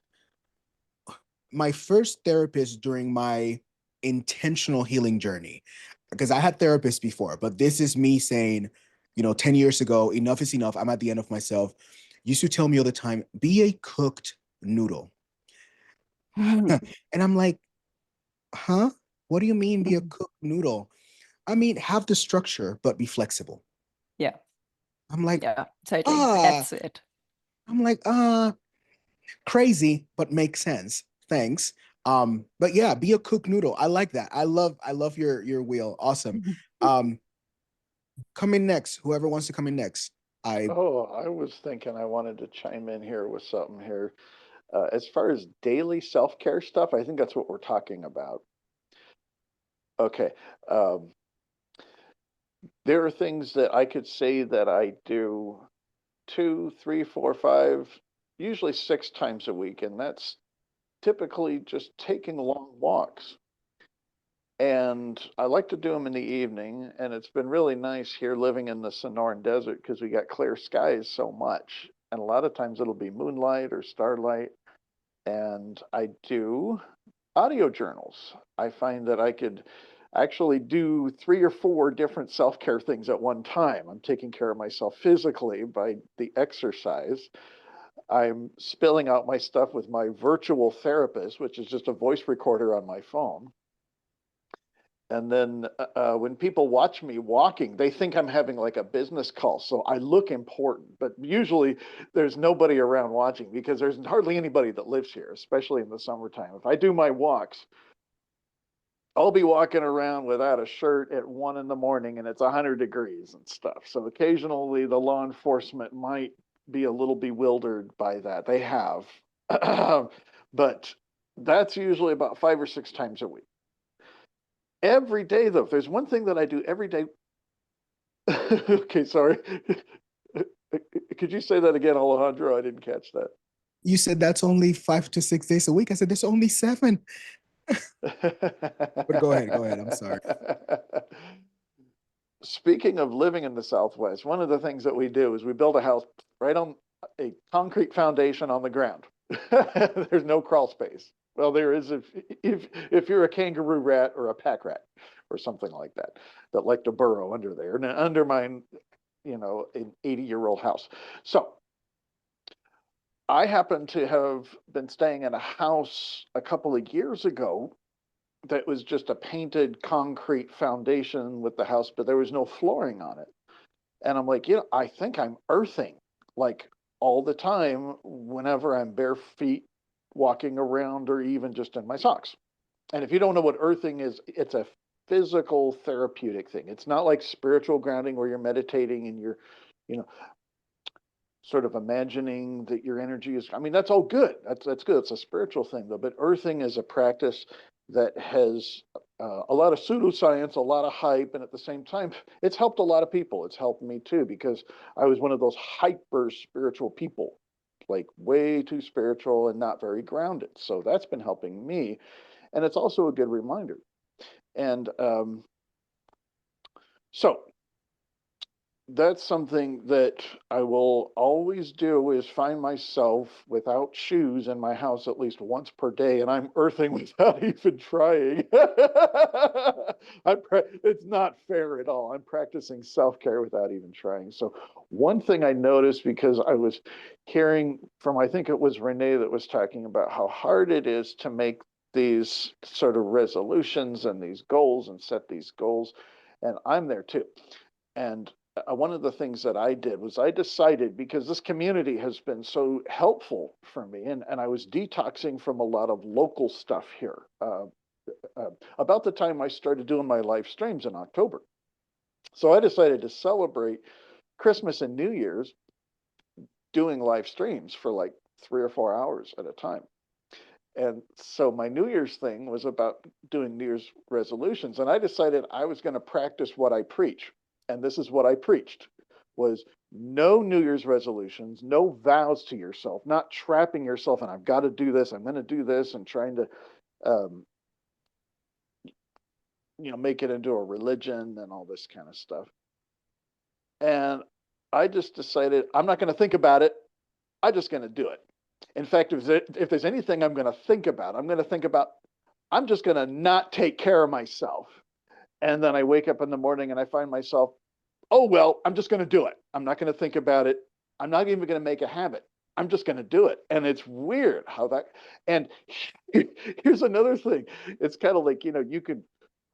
therapist during my intentional healing journey, because I had therapists before, but this is me saying, 10 years ago, enough is enough. I'm at the end of myself. Used to tell me all the time, be a cooked noodle. And I'm like, huh? What do you mean be a cooked noodle? I mean, have the structure, but be flexible. Yeah, I'm like, yeah, totally. ah, That's it. I'm like, crazy, but makes sense. Thanks. But yeah, be a cooked noodle. I like that. I love your wheel. Awesome. Um, come in next. Whoever wants to come in next. Oh, I was thinking I wanted to chime in here with something here. As far as daily self-care stuff, I think that's what we're talking about. Okay. Um, there are things that I could say that I do 2, 3, 4, 5, usually 6 times a week, and that's typically just taking long walks. And I like to do them in the evening, and it's been really nice here living in the Sonoran Desert because we got clear skies so much. And a lot of times it'll be moonlight or starlight. And I do audio journals. I find that I could actually do 3 or 4 different self-care things at one time. I'm taking care of myself physically by the exercise. I'm spilling out my stuff with my virtual therapist, which is just a voice recorder on my phone. And then when people watch me walking, they think I'm having like a business call. So I look important, but usually there's nobody around watching because there's hardly anybody that lives here, especially in the summertime. If I do my walks, I'll be walking around without a shirt at 1 in the morning and it's 100 degrees and stuff. So occasionally the law enforcement might be a little bewildered by that. They have. But that's usually about 5 or 6 times a week. Every day, though, if there's one thing that I do every day. Okay, sorry. Could you say that again, Alejandro? I didn't catch that. You said that's only 5 to 6 days a week. I said there's only 7. But go ahead. I'm sorry. Speaking of living in the Southwest, one of the things that we do is we build a house right on a concrete foundation on the ground. There's no crawl space. Well, there is if you're a kangaroo rat or a pack rat or something like that like to burrow under there and undermine, an 80-year-old house. So I happen to have been staying in a house a couple of years ago that was just a painted concrete foundation with the house, but there was no flooring on it. And I'm like, I think I'm earthing like all the time whenever I'm bare feet walking around or even just in my socks. And if you don't know what earthing is, it's a physical therapeutic thing. It's not like spiritual grounding where you're meditating and you're, sort of imagining that your energy is, that's all good. That's good. It's a spiritual thing though. But earthing is a practice that has a lot of pseudoscience, a lot of hype, and at the same time, it's helped a lot of people. It's helped me too, because I was one of those hyper spiritual people, like way too spiritual and not very grounded. So that's been helping me. And it's also a good reminder. And so that's something that I will always do, is find myself without shoes in my house at least once per day, and I'm earthing without even trying. It's not fair at all. I'm practicing self-care without even trying. So one thing I noticed, because I was hearing from, I think it was Renee that was talking about how hard it is to make these sort of resolutions and these goals and set these goals, and I'm there too. And one of the things that I did was I decided, because this community has been so helpful for me, and I was detoxing from a lot of local stuff here. About the time I started doing my live streams in October. So I decided to celebrate Christmas and New Year's doing live streams for like 3 or 4 hours at a time. And so my New Year's thing was about doing New Year's resolutions. And I decided I was going to practice what I preach. And this is what I preached, was no New Year's resolutions, no vows to yourself, not trapping yourself and I've got to do this, I'm going to do this, and trying to make it into a religion and all this kind of stuff. And I just decided I'm not going to think about it. I'm just going to do it. In fact, if there's anything I'm going to think about, I'm just going to not take care of myself. And then I wake up in the morning and I find myself, oh, well, I'm just going to do it. I'm not going to think about it. I'm not even going to make a habit. I'm just going to do it. And it's weird how that, and here's another thing. It's kind of like, you could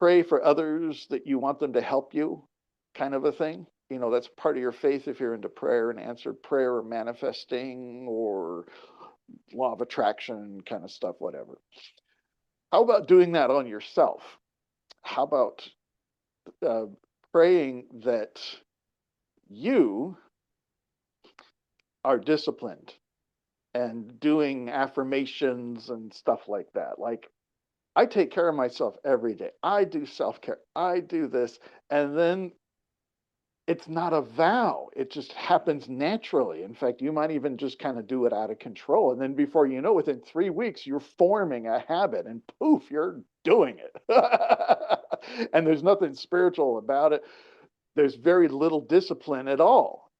pray for others that you want them to help you, kind of a thing. That's part of your faith if you're into prayer and answered prayer or manifesting or law of attraction kind of stuff, whatever. How about doing that on yourself? How about praying that you are disciplined and doing affirmations and stuff like that? Like, I take care of myself every day. I do self-care. I do this. And then it's not a vow. It just happens naturally. In fact, you might even just kind of do it out of control. And then before you know, within 3 weeks, you're forming a habit and poof, you're doing it. And there's nothing spiritual about it. There's very little discipline at all.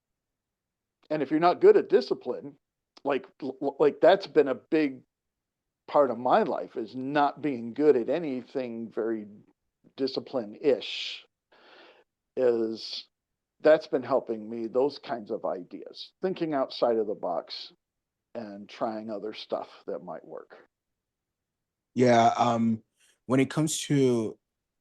And if you're not good at discipline, like that's been a big part of my life, is not being good at anything very discipline-ish, that's been helping me, those kinds of ideas, thinking outside of the box and trying other stuff that might work. Yeah, when it comes to,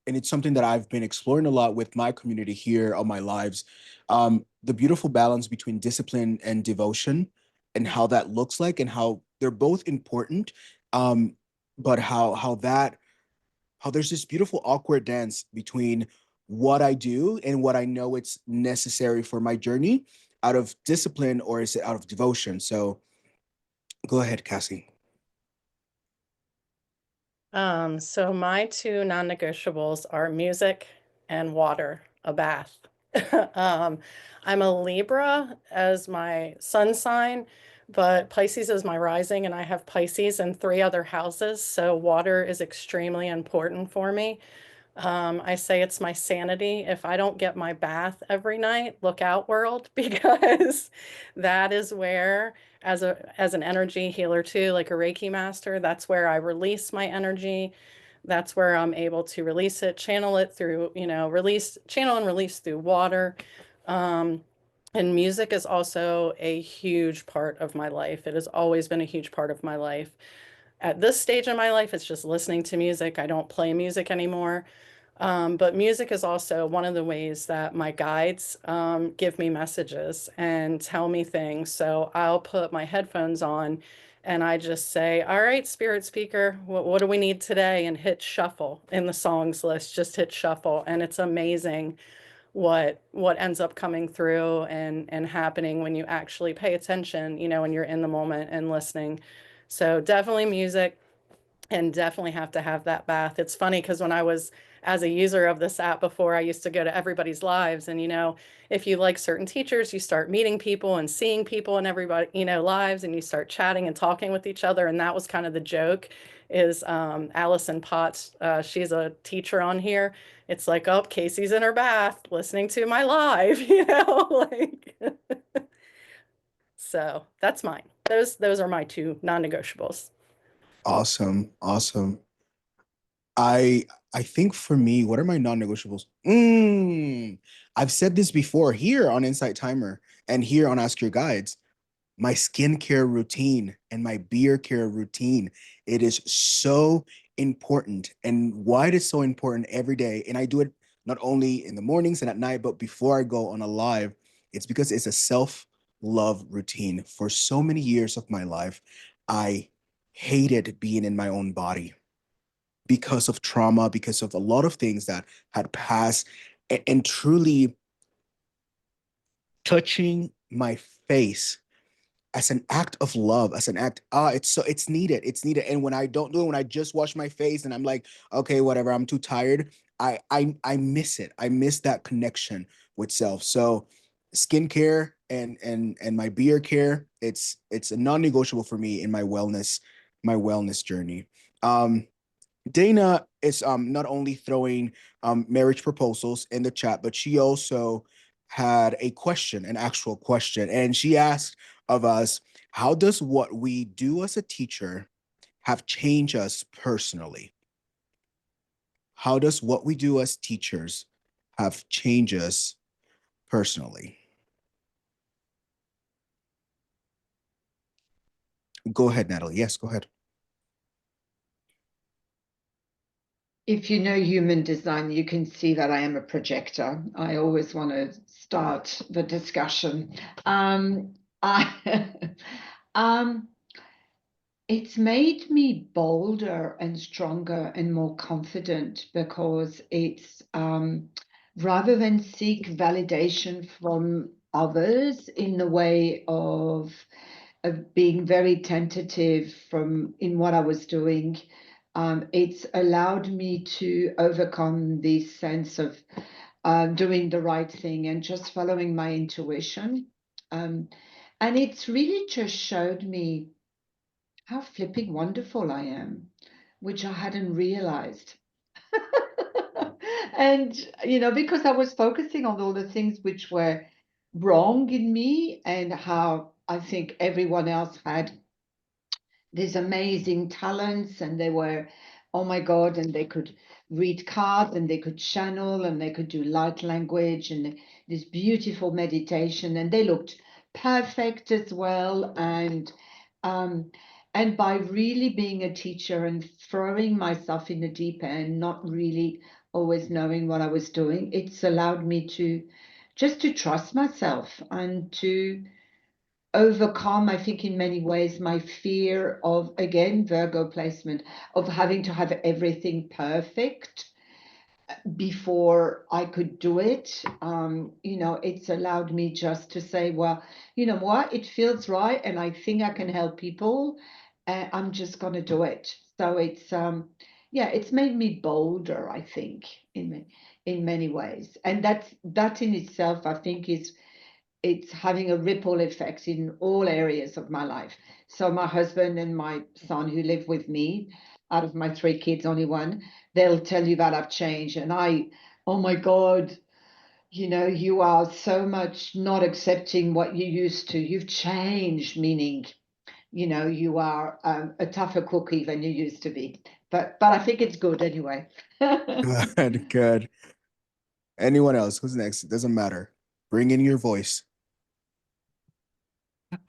and it's something that I've been exploring a lot with my community here on my lives, the beautiful balance between discipline and devotion and how that looks like and how they're both important, but how there's this beautiful awkward dance between what I do and what I know it's necessary for my journey out of discipline or is it out of devotion. So go ahead, Casie. So my two non-negotiables are music and water, a bath. I'm a Libra as my sun sign, but Pisces is my rising, and I have Pisces in 3 other houses. So water is extremely important for me. I say it's my sanity. If I don't get my bath every night, look out, world, because that is where, as an energy healer too, like a Reiki master, that's where I release my energy. That's where I'm able to release it, channel it through, channel and release through water. And music is also a huge part of my life. It has always been a huge part of my life. At this stage in my life, it's just listening to music. I don't play music anymore. But music is also one of the ways that my guides give me messages and tell me things. So I'll put my headphones on and I just say, all right, spirit speaker, what do we need today? And hit shuffle in the songs list, just hit shuffle. And it's amazing what ends up coming through and happening when you actually pay attention, when you're in the moment and listening. So definitely music. And definitely have to have that bath. It's funny because when I was as a user of this app before, I used to go to everybody's lives. And, if you like certain teachers, you start meeting people and seeing people in everybody, lives, and you start chatting and talking with each other. And that was kind of the joke is Allison Potts. She's a teacher on here. It's like, oh, Casey's in her bath listening to my live, like. So that's mine. Those are my two non-negotiables. Awesome. I think for me, what are my non-negotiables? I've said this before here on Insight Timer and here on Ask Your Guides. My skincare routine and my beer care routine. It is so important. And why it is so important every day, and I do it not only in the mornings and at night, but before I go on a live, it's because it's a self-love routine. For so many years of my life, I hated being in my own body because of trauma, because of a lot of things that had passed, and truly touching my face as an act of love, as an act, it's needed. And when I don't do it, when I just wash my face and I'm like, okay, whatever, I'm too tired, I miss it. I miss that connection with self. So skincare and my beer care, it's a non-negotiable for me in my wellness journey. Dana is not only throwing marriage proposals in the chat, but she also had a question, an actual question. And she asked of us, how does what we do as a teacher have changed us personally? How does what we do as teachers have changed us personally? Go ahead, Natalie. Yes, go ahead. If you know human design, you can see that I am a projector. I always want to start the discussion. It's made me bolder and stronger and more confident because it's rather than seek validation from others in the way of being very tentative in what I was doing. It's allowed me to overcome this sense of doing the right thing and just following my intuition. And it's really just showed me how flipping wonderful I am, which I hadn't realized. And, because I was focusing on all the things which were wrong in me and how I think everyone else had these amazing talents and they were oh my God, and they could read cards and they could channel and they could do light language and this beautiful meditation, and they looked perfect as well. And by really being a teacher and throwing myself in the deep end, not really always knowing what I was doing, it's allowed me to just to trust myself and to overcome, I think, in many ways, my fear of, again, Virgo placement, of having to have everything perfect before I could do it. It's allowed me just to say, well, you know what, it feels right, and I think I can help people, and I'm just going to do it. So it's made me bolder, I think, in many ways, and that in itself, I think, it's having a ripple effect in all areas of my life. So my husband and my son who live with me, out of my 3 kids, only one, they'll tell you that I've changed. And oh my God, you are so much not accepting what you used to. You've changed, meaning, you are a tougher cookie than you used to be. But I think it's good anyway. Good, good. Anyone else? Who's next? It doesn't matter. Bring in your voice.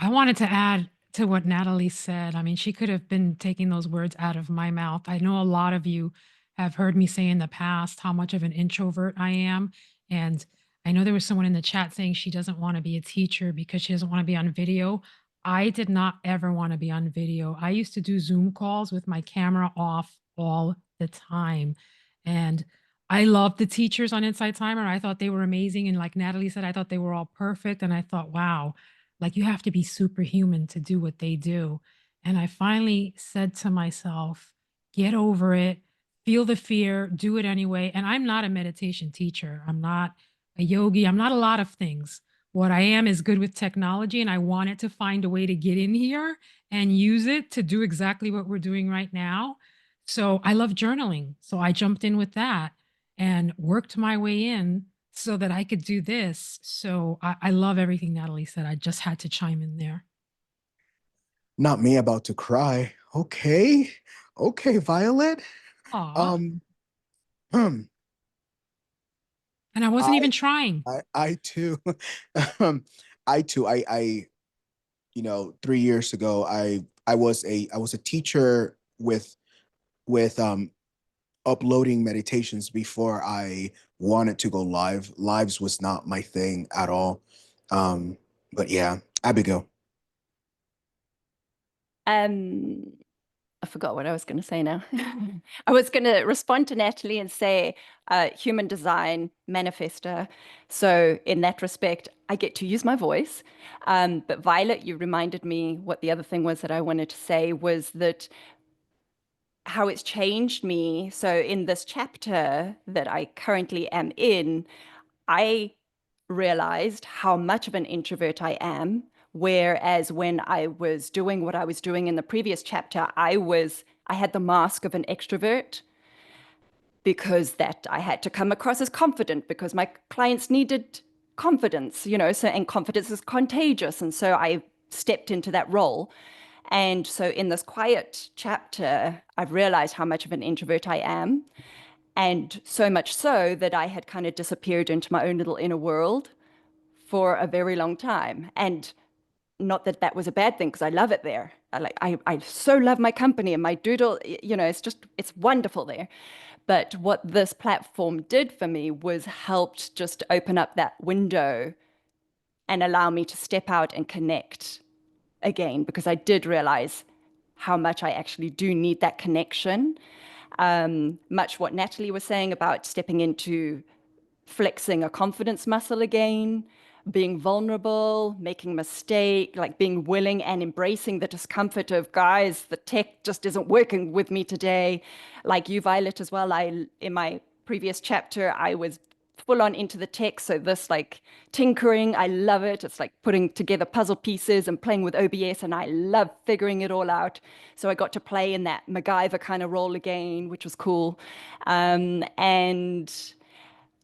I wanted to add to what Natalie said. I mean, she could have been taking those words out of my mouth. I know a lot of you have heard me say in the past how much of an introvert I am. And I know there was someone in the chat saying she doesn't want to be a teacher because she doesn't want to be on video. I did not ever want to be on video. I used to do Zoom calls with my camera off all the time. And I loved the teachers on Inside Timer. I thought they were amazing. And like Natalie said, I thought they were all perfect. And I thought, wow, like you have to be superhuman to do what they do. And I finally said to myself, get over it, feel the fear, do it anyway. And I'm not a meditation teacher. I'm not a yogi. I'm not a lot of things. What I am is good with technology, and I wanted to find a way to get in here and use it to do exactly what we're doing right now. So I love journaling. So I jumped in with that and worked my way in so that I could do this. So I love everything Natalie said. I just had to chime in there. Not me about to cry. Okay. Okay, Violet. Aw. Um, And I wasn't I even trying. I too. I too. I 3 years ago, I was a teacher with uploading meditations before I wanted to go live. Lives was not my thing at all. But yeah, Abigail. I forgot what I was going to say now. I was going to respond to Natalie and say human design manifester. So in that respect, I get to use my voice. But Violet, you reminded me what the other thing was that I wanted to say was that how it's changed me. So in this chapter that I currently am in, I realized how much of an introvert I am. Whereas when I was doing what I was doing in the previous chapter, I had the mask of an extrovert because that I had to come across as confident because my clients needed confidence, and confidence is contagious. And so I stepped into that role. And so in this quiet chapter, I've realized how much of an introvert I am. And so much so that I had kind of disappeared into my own little inner world for a very long time. And not that that was a bad thing, because I love it there. I so love my company and my doodle, it's wonderful there. But what this platform did for me was helped just open up that window and allow me to step out and connect again, because I did realize how much I actually do need that connection. Much what Natalie was saying about stepping into flexing a confidence muscle again, being vulnerable, making a mistake, like being willing and embracing the discomfort of, guys, the tech just isn't working with me today. Like you, Violet, as well. In my previous chapter, I was full on into the tech. So this like tinkering, I love it. It's like putting together puzzle pieces and playing with OBS, and I love figuring it all out. So I got to play in that MacGyver kind of role again, which was cool. And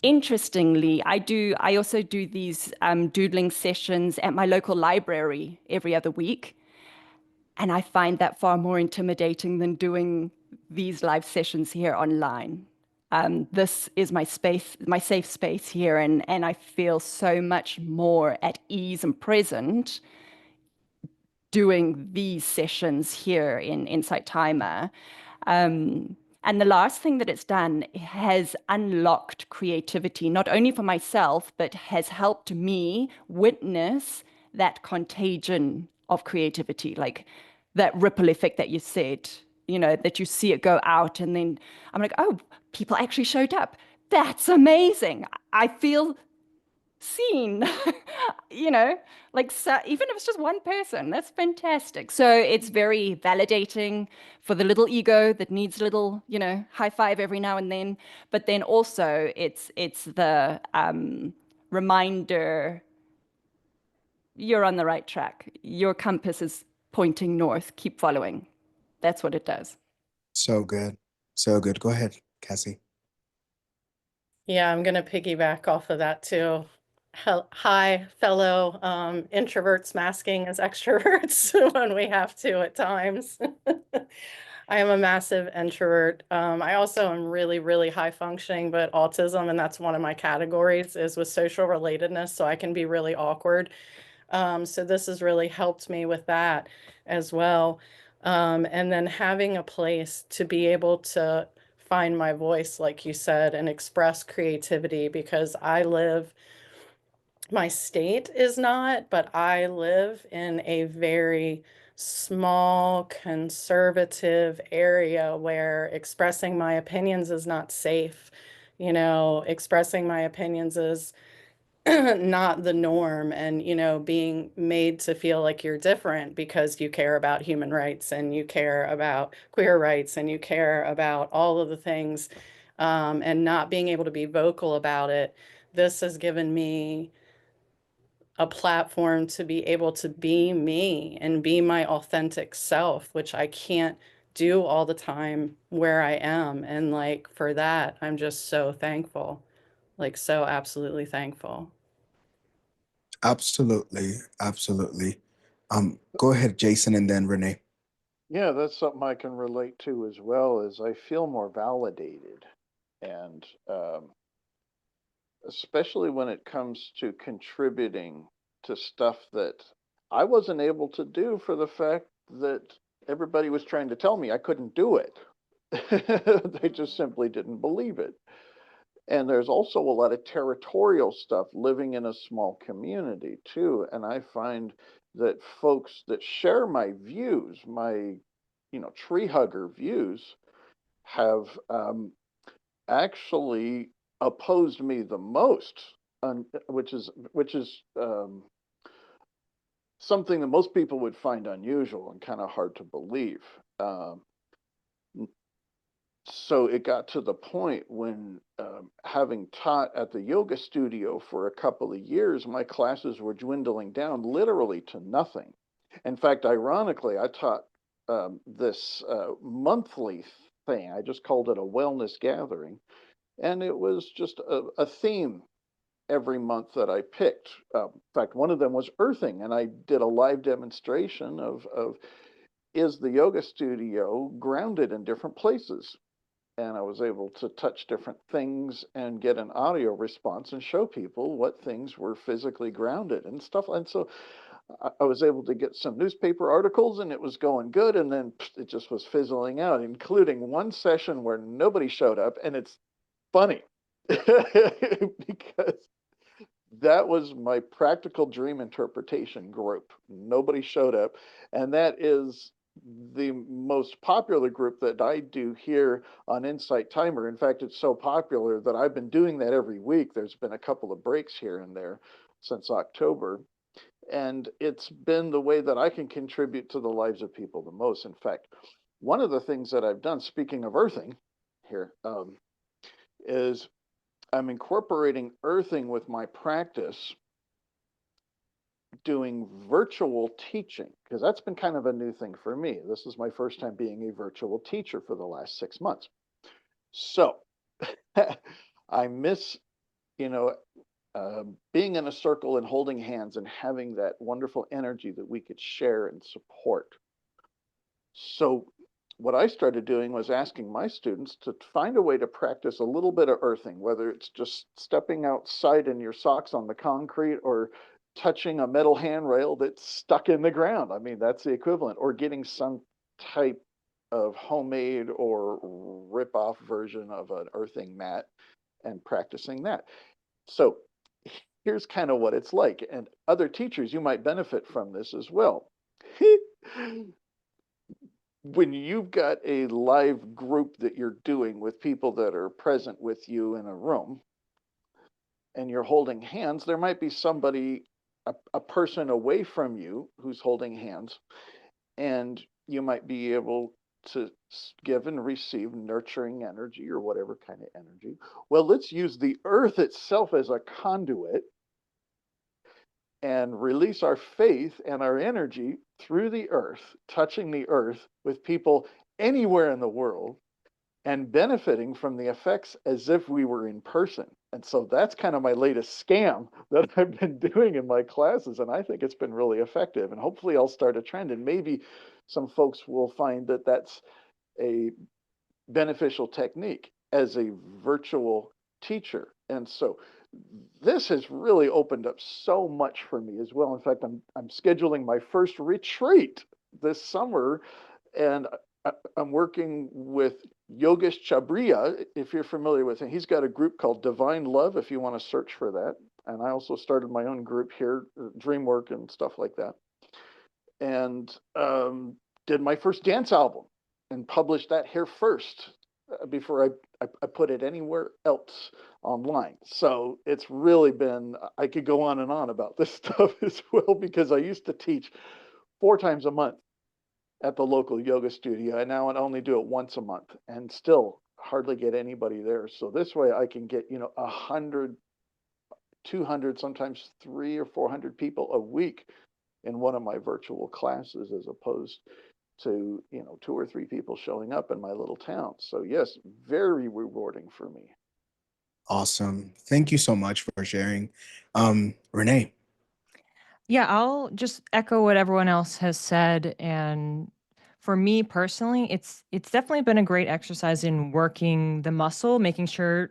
interestingly, I also do these doodling sessions at my local library every other week. And I find that far more intimidating than doing these live sessions here online. This is my space, my safe space here, and I feel so much more at ease and present doing these sessions here in Insight Timer. And the last thing that it's done has unlocked creativity, not only for myself, but has helped me witness that contagion of creativity, like that ripple effect that you said, you know, that you see it go out. And then I'm like, oh, people actually showed up. That's amazing. I feel seen, you know, like, so even if it's just one person, that's fantastic. So it's very validating for the little ego that needs a little, you know, high five every now and then. But then also it's the reminder, you're on the right track. Your compass is pointing north. Keep following. That's what it does. So good. So good. Go ahead, Casie. Yeah, I'm going to piggyback off of that too. Hi, fellow introverts masking as extroverts when we have to at times. I am a massive introvert. I also am really, really high functioning, but autism, and that's one of my categories, is with social relatedness. So I can be really awkward. So this has really helped me with that as well. And then having a place to be able to find my voice, like you said, and express creativity, because my state is not, but I live in a very small conservative area where expressing my opinions is not safe. You know, expressing my opinions is not the norm, and being made to feel like you're different because you care about human rights and you care about queer rights and you care about all of the things, and not being able to be vocal about it. This has given me a platform to be able to be me and be my authentic self, which I can't do all the time where I am. And like, for that, I'm just so thankful, like so absolutely thankful. Absolutely. Absolutely. Go ahead, Jason, and then Renee. Yeah, that's something I can relate to as well. Is I feel more validated, and especially when it comes to contributing to stuff that I wasn't able to do for the fact that everybody was trying to tell me I couldn't do it. They just simply didn't believe it. And there's also a lot of territorial stuff living in a small community too. And I find that folks that share my views, my, tree hugger views, have actually opposed me the most, which is something that most people would find unusual and kind of hard to believe. So it got to the point when, having taught at the yoga studio for a couple of years, my classes were dwindling down literally to nothing. In fact, ironically, I taught this monthly thing. I just called it a wellness gathering. And it was just a theme every month that I picked. In fact, one of them was earthing, and I did a live demonstration of is the yoga studio grounded in different places? And I was able to touch different things and get an audio response and show people what things were physically grounded and stuff. And so I was able to get some newspaper articles, and it was going good. And then it just was fizzling out, including one session where nobody showed up. And it's funny because that was my practical dream interpretation group. Nobody showed up. And that is the most popular group that I do here on Insight Timer. In fact, it's so popular that I've been doing that every week. There's been a couple of breaks here and there since October. And it's been the way that I can contribute to the lives of people the most. In fact, one of the things that I've done, speaking of earthing here, is I'm incorporating earthing with my practice, doing virtual teaching, because that's been kind of a new thing for me. This is my first time being a virtual teacher for the last 6 months. So I miss, being in a circle and holding hands and having that wonderful energy that we could share and support. So what I started doing was asking my students to find a way to practice a little bit of earthing, whether it's just stepping outside in your socks on the concrete or touching a metal handrail that's stuck in the ground. I mean, that's the equivalent, or getting some type of homemade or rip-off version of an earthing mat and practicing that. So here's kind of what it's like. And other teachers, you might benefit from this as well. When you've got a live group that you're doing with people that are present with you in a room and you're holding hands, there might be somebody, a person away from you who's holding hands, and you might be able to give and receive nurturing energy or whatever kind of energy. Well, let's use the earth itself as a conduit and release our faith and our energy through the earth, touching the earth with people anywhere in the world and benefiting from the effects as if we were in person. And so that's kind of my latest scam that I've been doing in my classes. And I think it's been really effective. And hopefully I'll start a trend, and maybe some folks will find that that's a beneficial technique as a virtual teacher. And so this has really opened up so much for me as well. In fact, I'm scheduling my first retreat this summer, and I'm working with Yogesh Chabriya, if you're familiar with him. He's got a group called Divine Love, if you want to search for that. And I also started my own group here, Dream Work and stuff like that. And did my first dance album and published that here first before I put it anywhere else online. So it's really been, I could go on and on about this stuff as well, because I used to teach 4 times a month at the local yoga studio, and now I only do it once a month and still hardly get anybody there. So this way I can get, 100, 200, sometimes 300 or 400 people a week in one of my virtual classes, as opposed to 2 or 3 people showing up in my little town. So yes, very rewarding for me. Awesome. Thank you so much for sharing. Renee. Yeah, I'll just echo what everyone else has said. And for me personally, it's definitely been a great exercise in working the muscle, making sure.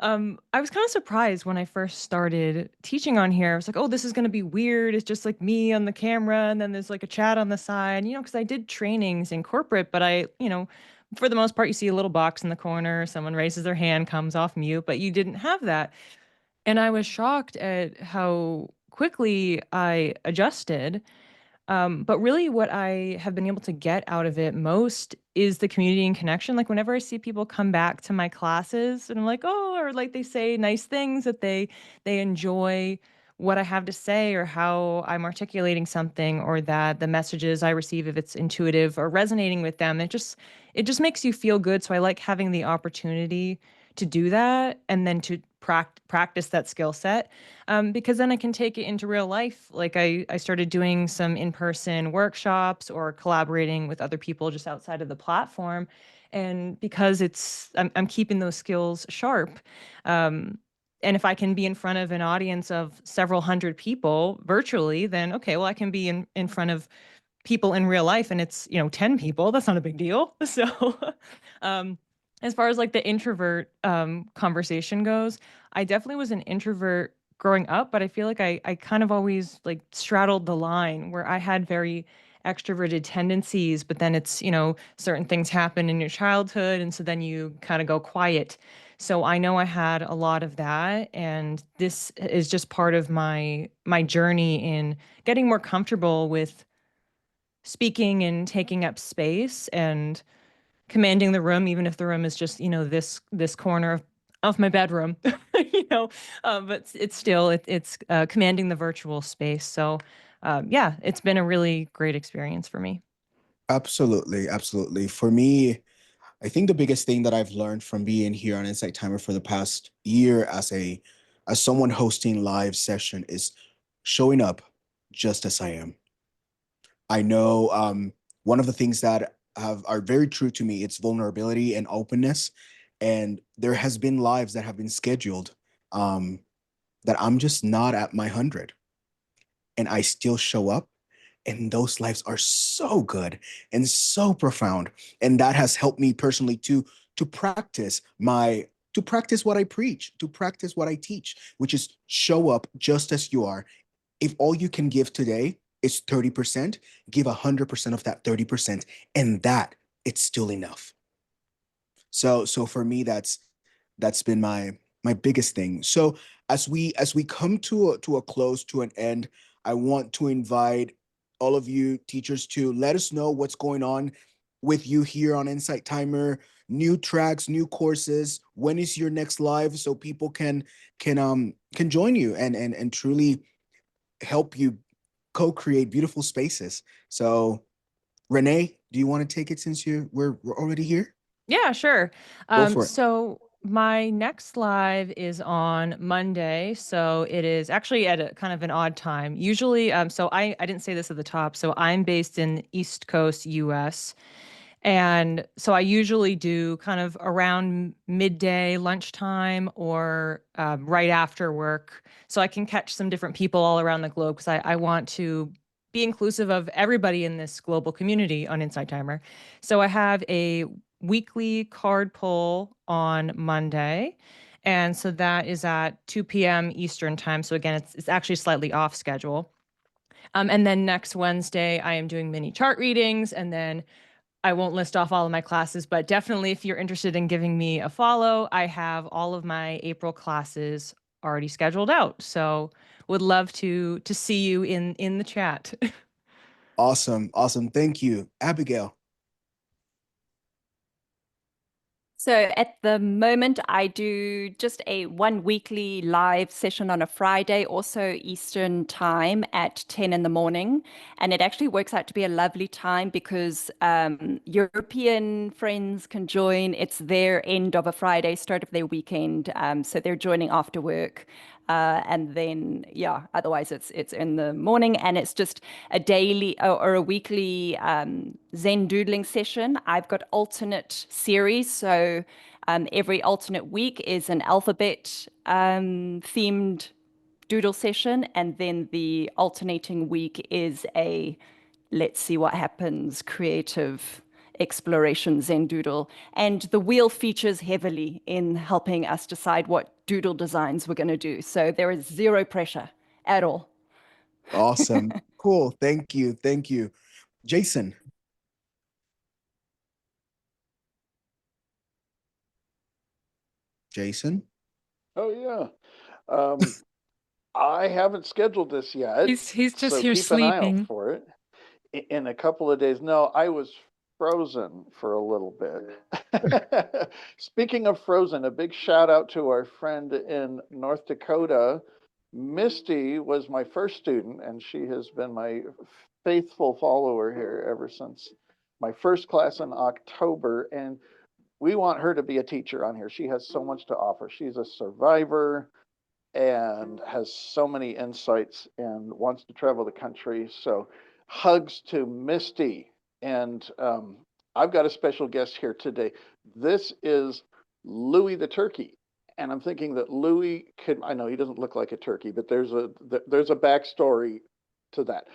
I was kind of surprised when I first started teaching on here. I was like, oh, this is going to be weird. It's just like me on the camera, and then there's like a chat on the side, because I did trainings in corporate, but for the most part, you see a little box in the corner, someone raises their hand, comes off mute, but you didn't have that. And I was shocked at how quickly I adjusted. But really, what I have been able to get out of it most is the community and connection. Like, whenever I see people come back to my classes and I'm like, oh, or like they say nice things, that they enjoy what I have to say or how I'm articulating something, or that the messages I receive, if it's intuitive or resonating with them, it just makes you feel good. So I like having the opportunity to do that, and then to practice that skill set, because then I can take it into real life. Like, I started doing some in-person workshops or collaborating with other people just outside of the platform. And because I'm keeping those skills sharp. And if I can be in front of an audience of several hundred people virtually, then okay, well, I can be in front of people in real life, and it's 10 people. That's not a big deal. So as far as like the introvert conversation goes, I definitely was an introvert growing up, but I feel like I kind of always like straddled the line where I had very extroverted tendencies, but then it's certain things happen in your childhood, and so then you kind of go quiet. So I know I had a lot of that, and this is just part of my journey in getting more comfortable with speaking and taking up space and commanding the room, even if the room is just this corner of my bedroom. But it's still it's commanding the virtual space. So yeah, it's been a really great experience for me. Absolutely, absolutely. For me, I think the biggest thing that I've learned from being here on Insight Timer for the past year as someone hosting live session is showing up just as I am. I know one of the things that are very true to me, it's vulnerability and openness. And there has been lives that have been scheduled that I'm just not at my 100. And I still show up, And those lives are so good and so profound. And that has helped me personally to practice to practice what I preach, to practice what I teach, which is show up just as you are. If all you can give today is 30%, give 100% of that 30%, and that it's still enough. So for me, that's been my biggest thing. So as we come to a close, to an end, I want to invite all of you teachers to let us know what's going on with you here on Insight Timer. New tracks, new courses. When is your next live so people can join you and truly help you co-create beautiful spaces. So Renee, do you want to take it since we're already here? Yeah, sure. Go for it. So my next live is on Monday. So it is actually at a kind of an odd time. Usually, so I didn't say this at the top. So I'm based in East Coast, US. And so I usually do kind of around midday, lunchtime, or right after work. So I can catch some different people all around the globe because I want to be inclusive of everybody in this global community on Insight Timer. So I have a weekly card pull on Monday. And so that is at 2 p.m. Eastern time. So again, it's actually slightly off schedule. And then next Wednesday, I am doing mini chart readings. And then I won't list off all of my classes, but definitely if you're interested in giving me a follow, I have all of my April classes already scheduled out. So would love to see you in the chat. Awesome. Thank you. Abigail. So at the moment, I do just a one weekly live session on a Friday, also Eastern time at 10 in the morning. And it actually works out to be a lovely time because European friends can join. It's their end of a Friday, start of their weekend. So they're joining after work. And then, yeah, otherwise it's in the morning, and it's just a daily or a weekly Zen doodling session. I've got alternate series. So every alternate week is an alphabet themed doodle session. And then the alternating week is a let's see what happens creative exploration Zen doodle. And the wheel features heavily in helping us decide what doodle designs we're going to do. So there is zero pressure at all. Awesome. Cool. Thank you. Jason. Oh yeah. I haven't scheduled this yet. He's just so here keep an eye out sleeping. for it. In a couple of days. No, I was frozen for a little bit. Speaking of frozen, a big shout out to our friend in North Dakota. Misty was my first student, and she has been my faithful follower here ever since my first class in October. And we want her to be a teacher on here. She has so much to offer. She's a survivor and has so many insights and wants to travel the country. So hugs to Misty. And I've got a special guest here today. This is Louie the turkey. And I'm thinking that Louie could, I know he doesn't look like a turkey, but there's a backstory to that.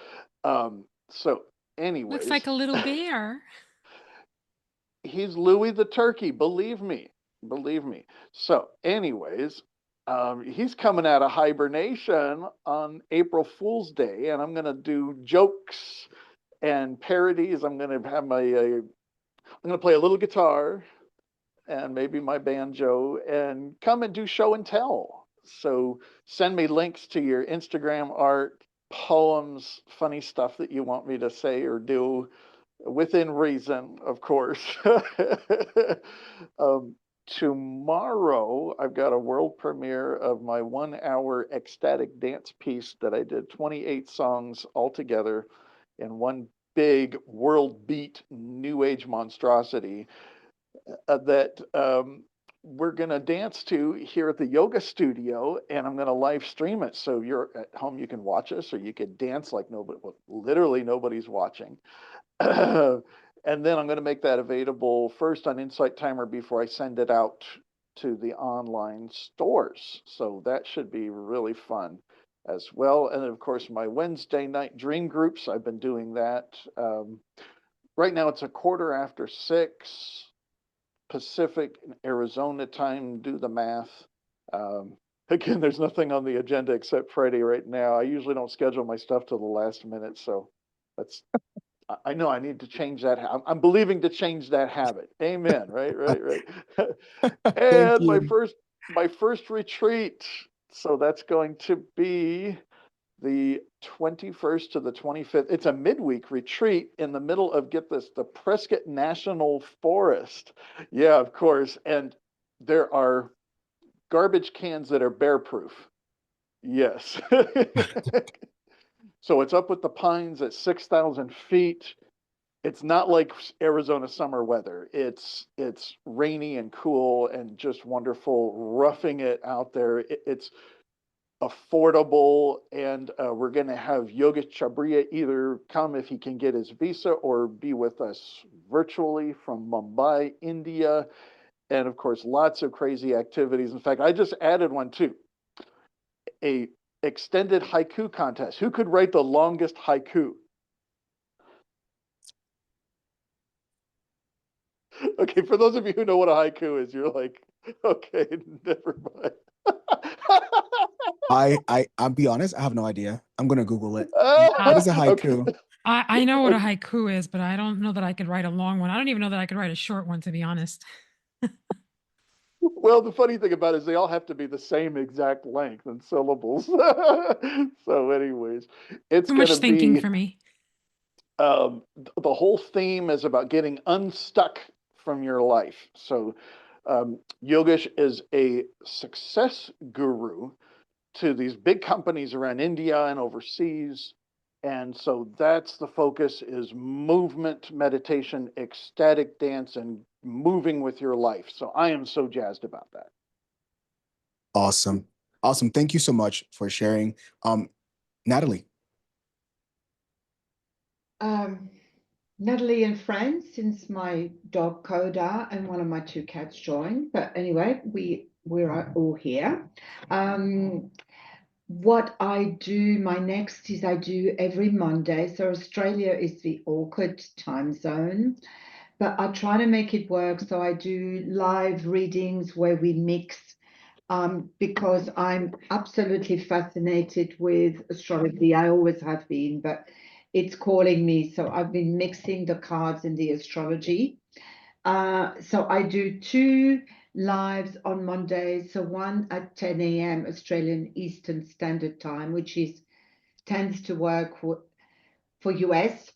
So anyways. Looks like a little bear. He's Louie the turkey, believe me. So anyways, he's coming out of hibernation on April Fool's Day, and I'm going to do jokes and parodies. I'm going to have I'm going to play a little guitar and maybe my banjo and come and do show and tell. So send me links to your Instagram art, poems, funny stuff that you want me to say or do within reason, of course. Tomorrow, I've got a world premiere of my 1 hour ecstatic dance piece that I did 28 songs all together in one big world beat new age monstrosity that we're going to dance to here at the yoga studio, and I'm going to live stream it. So you're at home, you can watch us, or you could dance like nobody, well, literally nobody's watching. And then I'm going to make that available first on Insight Timer before I send it out to the online stores. So that should be really fun. as well. And of course, my Wednesday night dream groups, I've been doing that. Right now it's 6:15 Pacific, Arizona time. Do the math. Again, there's nothing on the agenda except Friday right now. I usually don't schedule my stuff till the last minute, so that's. I know I need to change that. I'm believing to change that habit. Amen. Right. Thank And you. my first retreat. So that's going to be the 21st to the 25th. It's a midweek retreat in the middle of, get this, the Prescott National Forest. Yeah, of course. And there are garbage cans that are bear proof. Yes. So it's up with the pines at 6,000 feet. It's not like Arizona summer weather. It's rainy and cool and just wonderful, roughing it out there. It's affordable, and we're going to have Yogesh Chabriya either come if he can get his visa or be with us virtually from Mumbai, India. And of course, lots of crazy activities. In fact, I just added one too, a extended haiku contest. Who could write the longest haiku? Okay, for those of you who know what a haiku is, you're like, okay, never mind. I'll be honest, I have no idea. I'm gonna Google it. What is a haiku? Okay. I know what a Okay. haiku is, but I don't know that I could write a long one. I don't even know that I could write a short one, to be honest. Well, the funny thing about it is they all have to be the same exact length and syllables. So anyways, it's Too going to much thinking be, for me. the whole theme is about getting unstuck from your life. So Yogesh is a success guru to these big companies around India and overseas. And so that's the focus, is movement, meditation, ecstatic dance, and moving with your life. So I am so jazzed about that. Awesome. Awesome. Thank you so much for sharing. Natalie. Natalie and friends, since my dog Coda and one of my two cats joined. But anyway, we're all here. What I do, my next is I do every Monday. So Australia is the awkward time zone, but I try to make it work. So I do live readings where we mix, because I'm absolutely fascinated with astrology. I always have been, but it's calling me. So I've been mixing the cards and the astrology. So I do two lives on Mondays. So one at 10 a.m. Australian Eastern Standard Time, which tends to work for US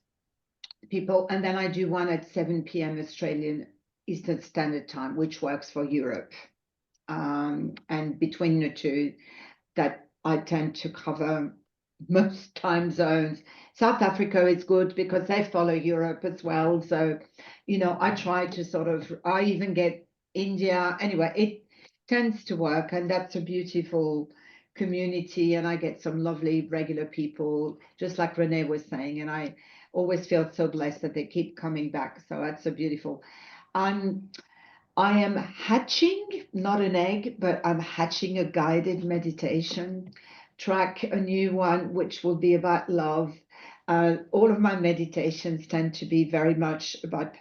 people. And then I do one at 7 p.m. Australian Eastern Standard Time, which works for Europe. And between the two, that I tend to cover most time zones. South Africa is good because they follow Europe as well. So, I try to I even get India. Anyway, it tends to work, and that's a beautiful community. And I get some lovely regular people, just like Renee was saying. And I always feel so blessed that they keep coming back. So that's so beautiful. I am hatching, not an egg, but I'm hatching a guided meditation track, a new one, which will be about love. All of my meditations tend to be very much about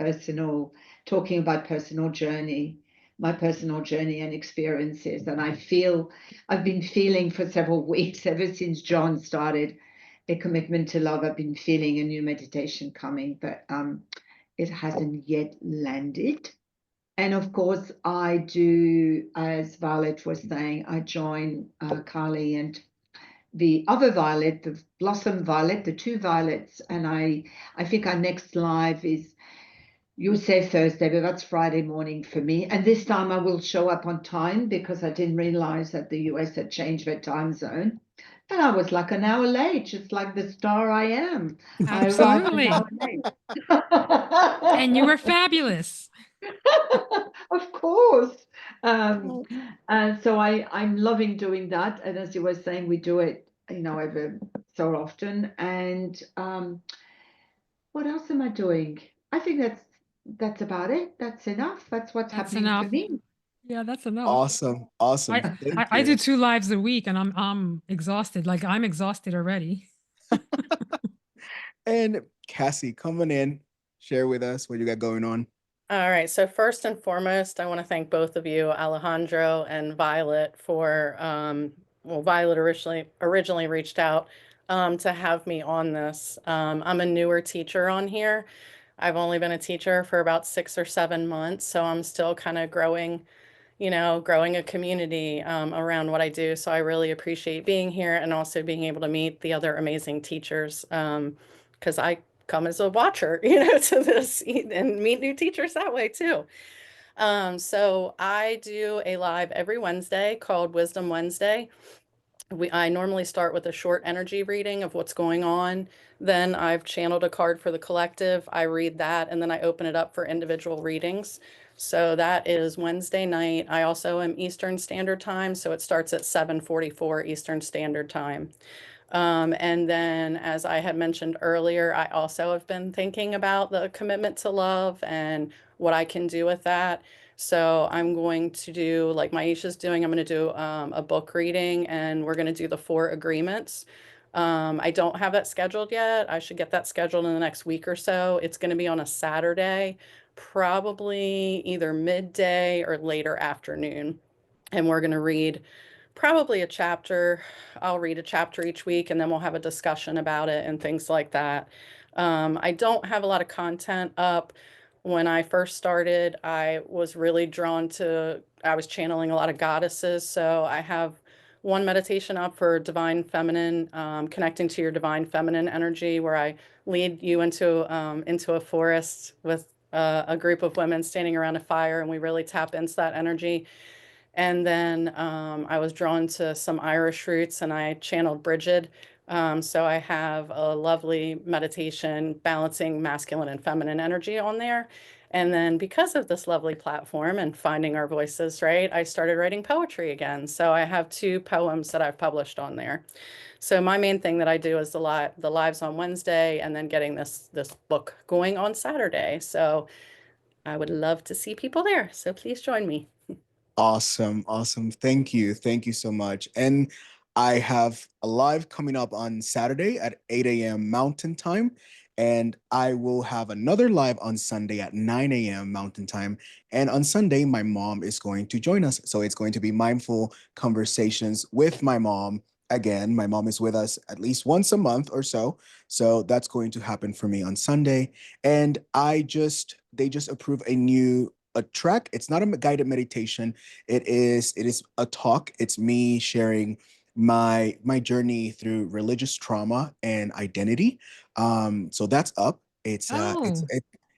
talking about personal journey, my personal journey and experiences. And I've been feeling for several weeks, ever since John started a commitment to love, I've been feeling a new meditation coming, but it hasn't yet landed. And of course, I do, as Violet was saying, I join Carly and the other Violet, the Blossom Violet, the two Violets. And I think our next live is, you say Thursday, but that's Friday morning for me. And this time I will show up on time because I didn't realize that the US had changed their time zone. And I was like an hour late, just like the star I am. I arrived an Absolutely. hour late. And you were fabulous. Of course. And so I'm loving doing that. And as you were saying, we do it, every so often. And what else am I doing? I think that's about it. That's enough. That's what's That's happening for enough. me. Yeah, that's enough. Awesome. Awesome. I, Thank I do you. 2 lives a week and I'm exhausted. Like I'm exhausted already. And Cassie, coming in, share with us what you got going on. All right, so first and foremost, I want to thank both of you, Alejandro and Violet, for well, Violet originally reached out to have me on this. I'm a newer teacher on here. I've only been a teacher for about 6 or 7 months, so I'm still kind of growing, growing a community around what I do. So I really appreciate being here and also being able to meet the other amazing teachers, because I come as a watcher, to this and meet new teachers that way too. So I do a live every Wednesday called Wisdom Wednesday. I normally start with a short energy reading of what's going on. Then I've channeled a card for the collective. I read that and then I open it up for individual readings. So that is Wednesday night. I also am Eastern Standard Time, so it starts at 7:44 Eastern Standard Time. And then, as I had mentioned earlier, I also have been thinking about the commitment to love and what I can do with that. So I'm going to do, like Maisha's doing, I'm going to do a book reading, and we're going to do the 4 agreements. I don't have that scheduled yet. I should get that scheduled in the next week or so. It's going to be on a Saturday, probably either midday or later afternoon. And we're going to read probably a chapter. I'll read a chapter each week and then we'll have a discussion about it and things like that. I don't have a lot of content up. When I first started, I was really drawn to, I was channeling a lot of goddesses. So I have one meditation up for divine feminine, connecting to your divine feminine energy, where I lead you into a forest with a group of women standing around a fire, and we really tap into that energy. And then I was drawn to some Irish roots and I channeled Bridget. So I have a lovely meditation balancing masculine and feminine energy on there. And then because of this lovely platform and finding our voices, right, I started writing poetry again. So I have 2 poems that I've published on there. So my main thing that I do is the lives on Wednesday and then getting this book going on Saturday. So I would love to see people there. So please join me. Awesome. Awesome. Thank you. Thank you so much. And I have a live coming up on Saturday at 8 a.m. Mountain Time. And I will have another live on Sunday at 9 a.m. Mountain Time. And on Sunday, my mom is going to join us. So it's going to be mindful conversations with my mom. Again, my mom is with us at least once a month or so. So that's going to happen for me on Sunday. And they just approved a track. It's not a guided meditation. It is a talk. It's me sharing my journey through religious trauma and identity. So that's up. Oh,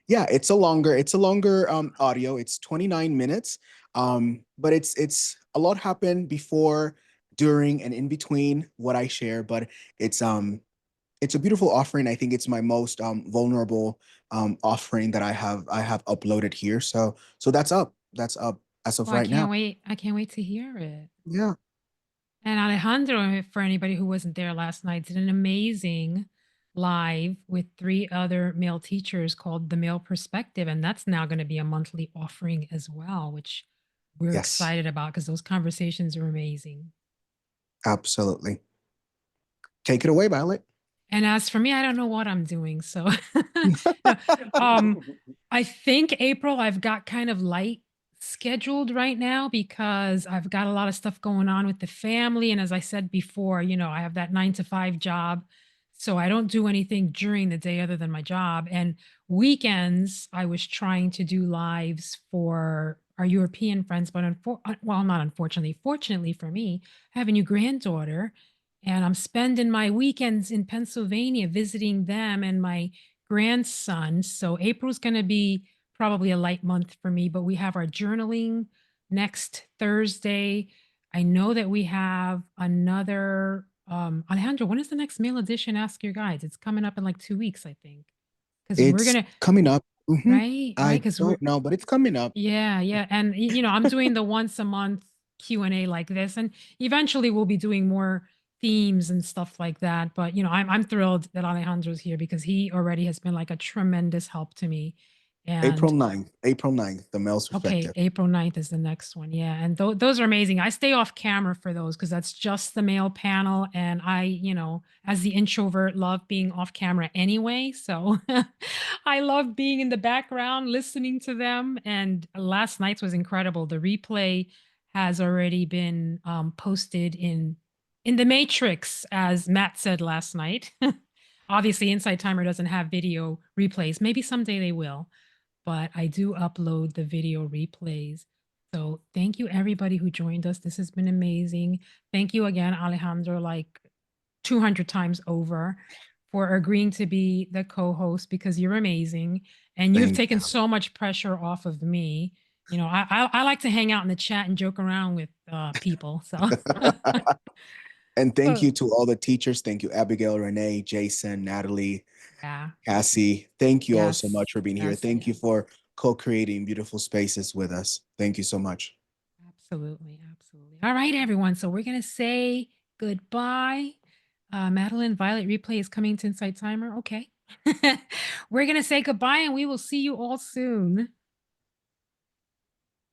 Yeah, it's a longer audio. It's 29 minutes. But it's a lot happened before, during, and in between what I share, but it's it's a beautiful offering. I think it's my most vulnerable offering that I have uploaded here. So that's up. That's up as of well, I right now. can't wait. I can't wait to hear it. Yeah. And Alejandro, for anybody who wasn't there last night, did an amazing live with 3 other male teachers called The Male Perspective. And that's now going to be a monthly offering as well, which we're Yes. excited about because those conversations are amazing. Absolutely. Take it away, Violet. And as for me, I don't know what I'm doing. So no, I think April, I've got kind of light scheduled right now because I've got a lot of stuff going on with the family. And as I said before, I have that 9 to 5 job. So I don't do anything during the day other than my job. And weekends, I was trying to do lives for our European friends, but well, not unfortunately, fortunately for me, I have a new granddaughter and I'm spending my weekends in Pennsylvania visiting them and my grandson. So April's going to be probably a light month for me, but we have our journaling next Thursday. I know that we have another Alejandro, when is the next mail edition Ask Your Guides? It's coming up in like 2 weeks, I think. Because we're It's gonna coming up. right, right. I Because we're don't know, but it's coming up. yeah. And I'm doing the once a month Q&A like this, and eventually we'll be doing more themes and stuff like that. But I'm thrilled that Alejandro's here because he already has been like a tremendous help to me. April And 9th. April 9th, the male's okay, perspective. April 9th is the next one. Yeah. And those are amazing. I stay off camera for those because that's just the male panel. And I, as the introvert, love being off camera anyway. So I love being in the background, listening to them. And last night's was incredible. The replay has already been posted in the Matrix, as Matt said last night. Obviously, Inside Timer doesn't have video replays. Maybe someday they will, but I do upload the video replays. So thank you everybody who joined us. This has been amazing. Thank you again, Alejandro, like 200 times over for agreeing to be the co-host because you're amazing and you've Thank taken you. so much pressure off of me. I like to hang out in the chat and joke around with people. So And thank so, you to all the teachers. Thank you, Abigail, Renee, Jason, Natalie, yeah. Casie. Thank you all so Yes. much for being here. Yes. Thank you for co-creating beautiful spaces with us. Thank you so much. Absolutely. Absolutely. All right, everyone. So we're going to say goodbye. Madeline, Violet replay is coming to Insight Timer. Okay. We're going to say goodbye and we will see you all soon.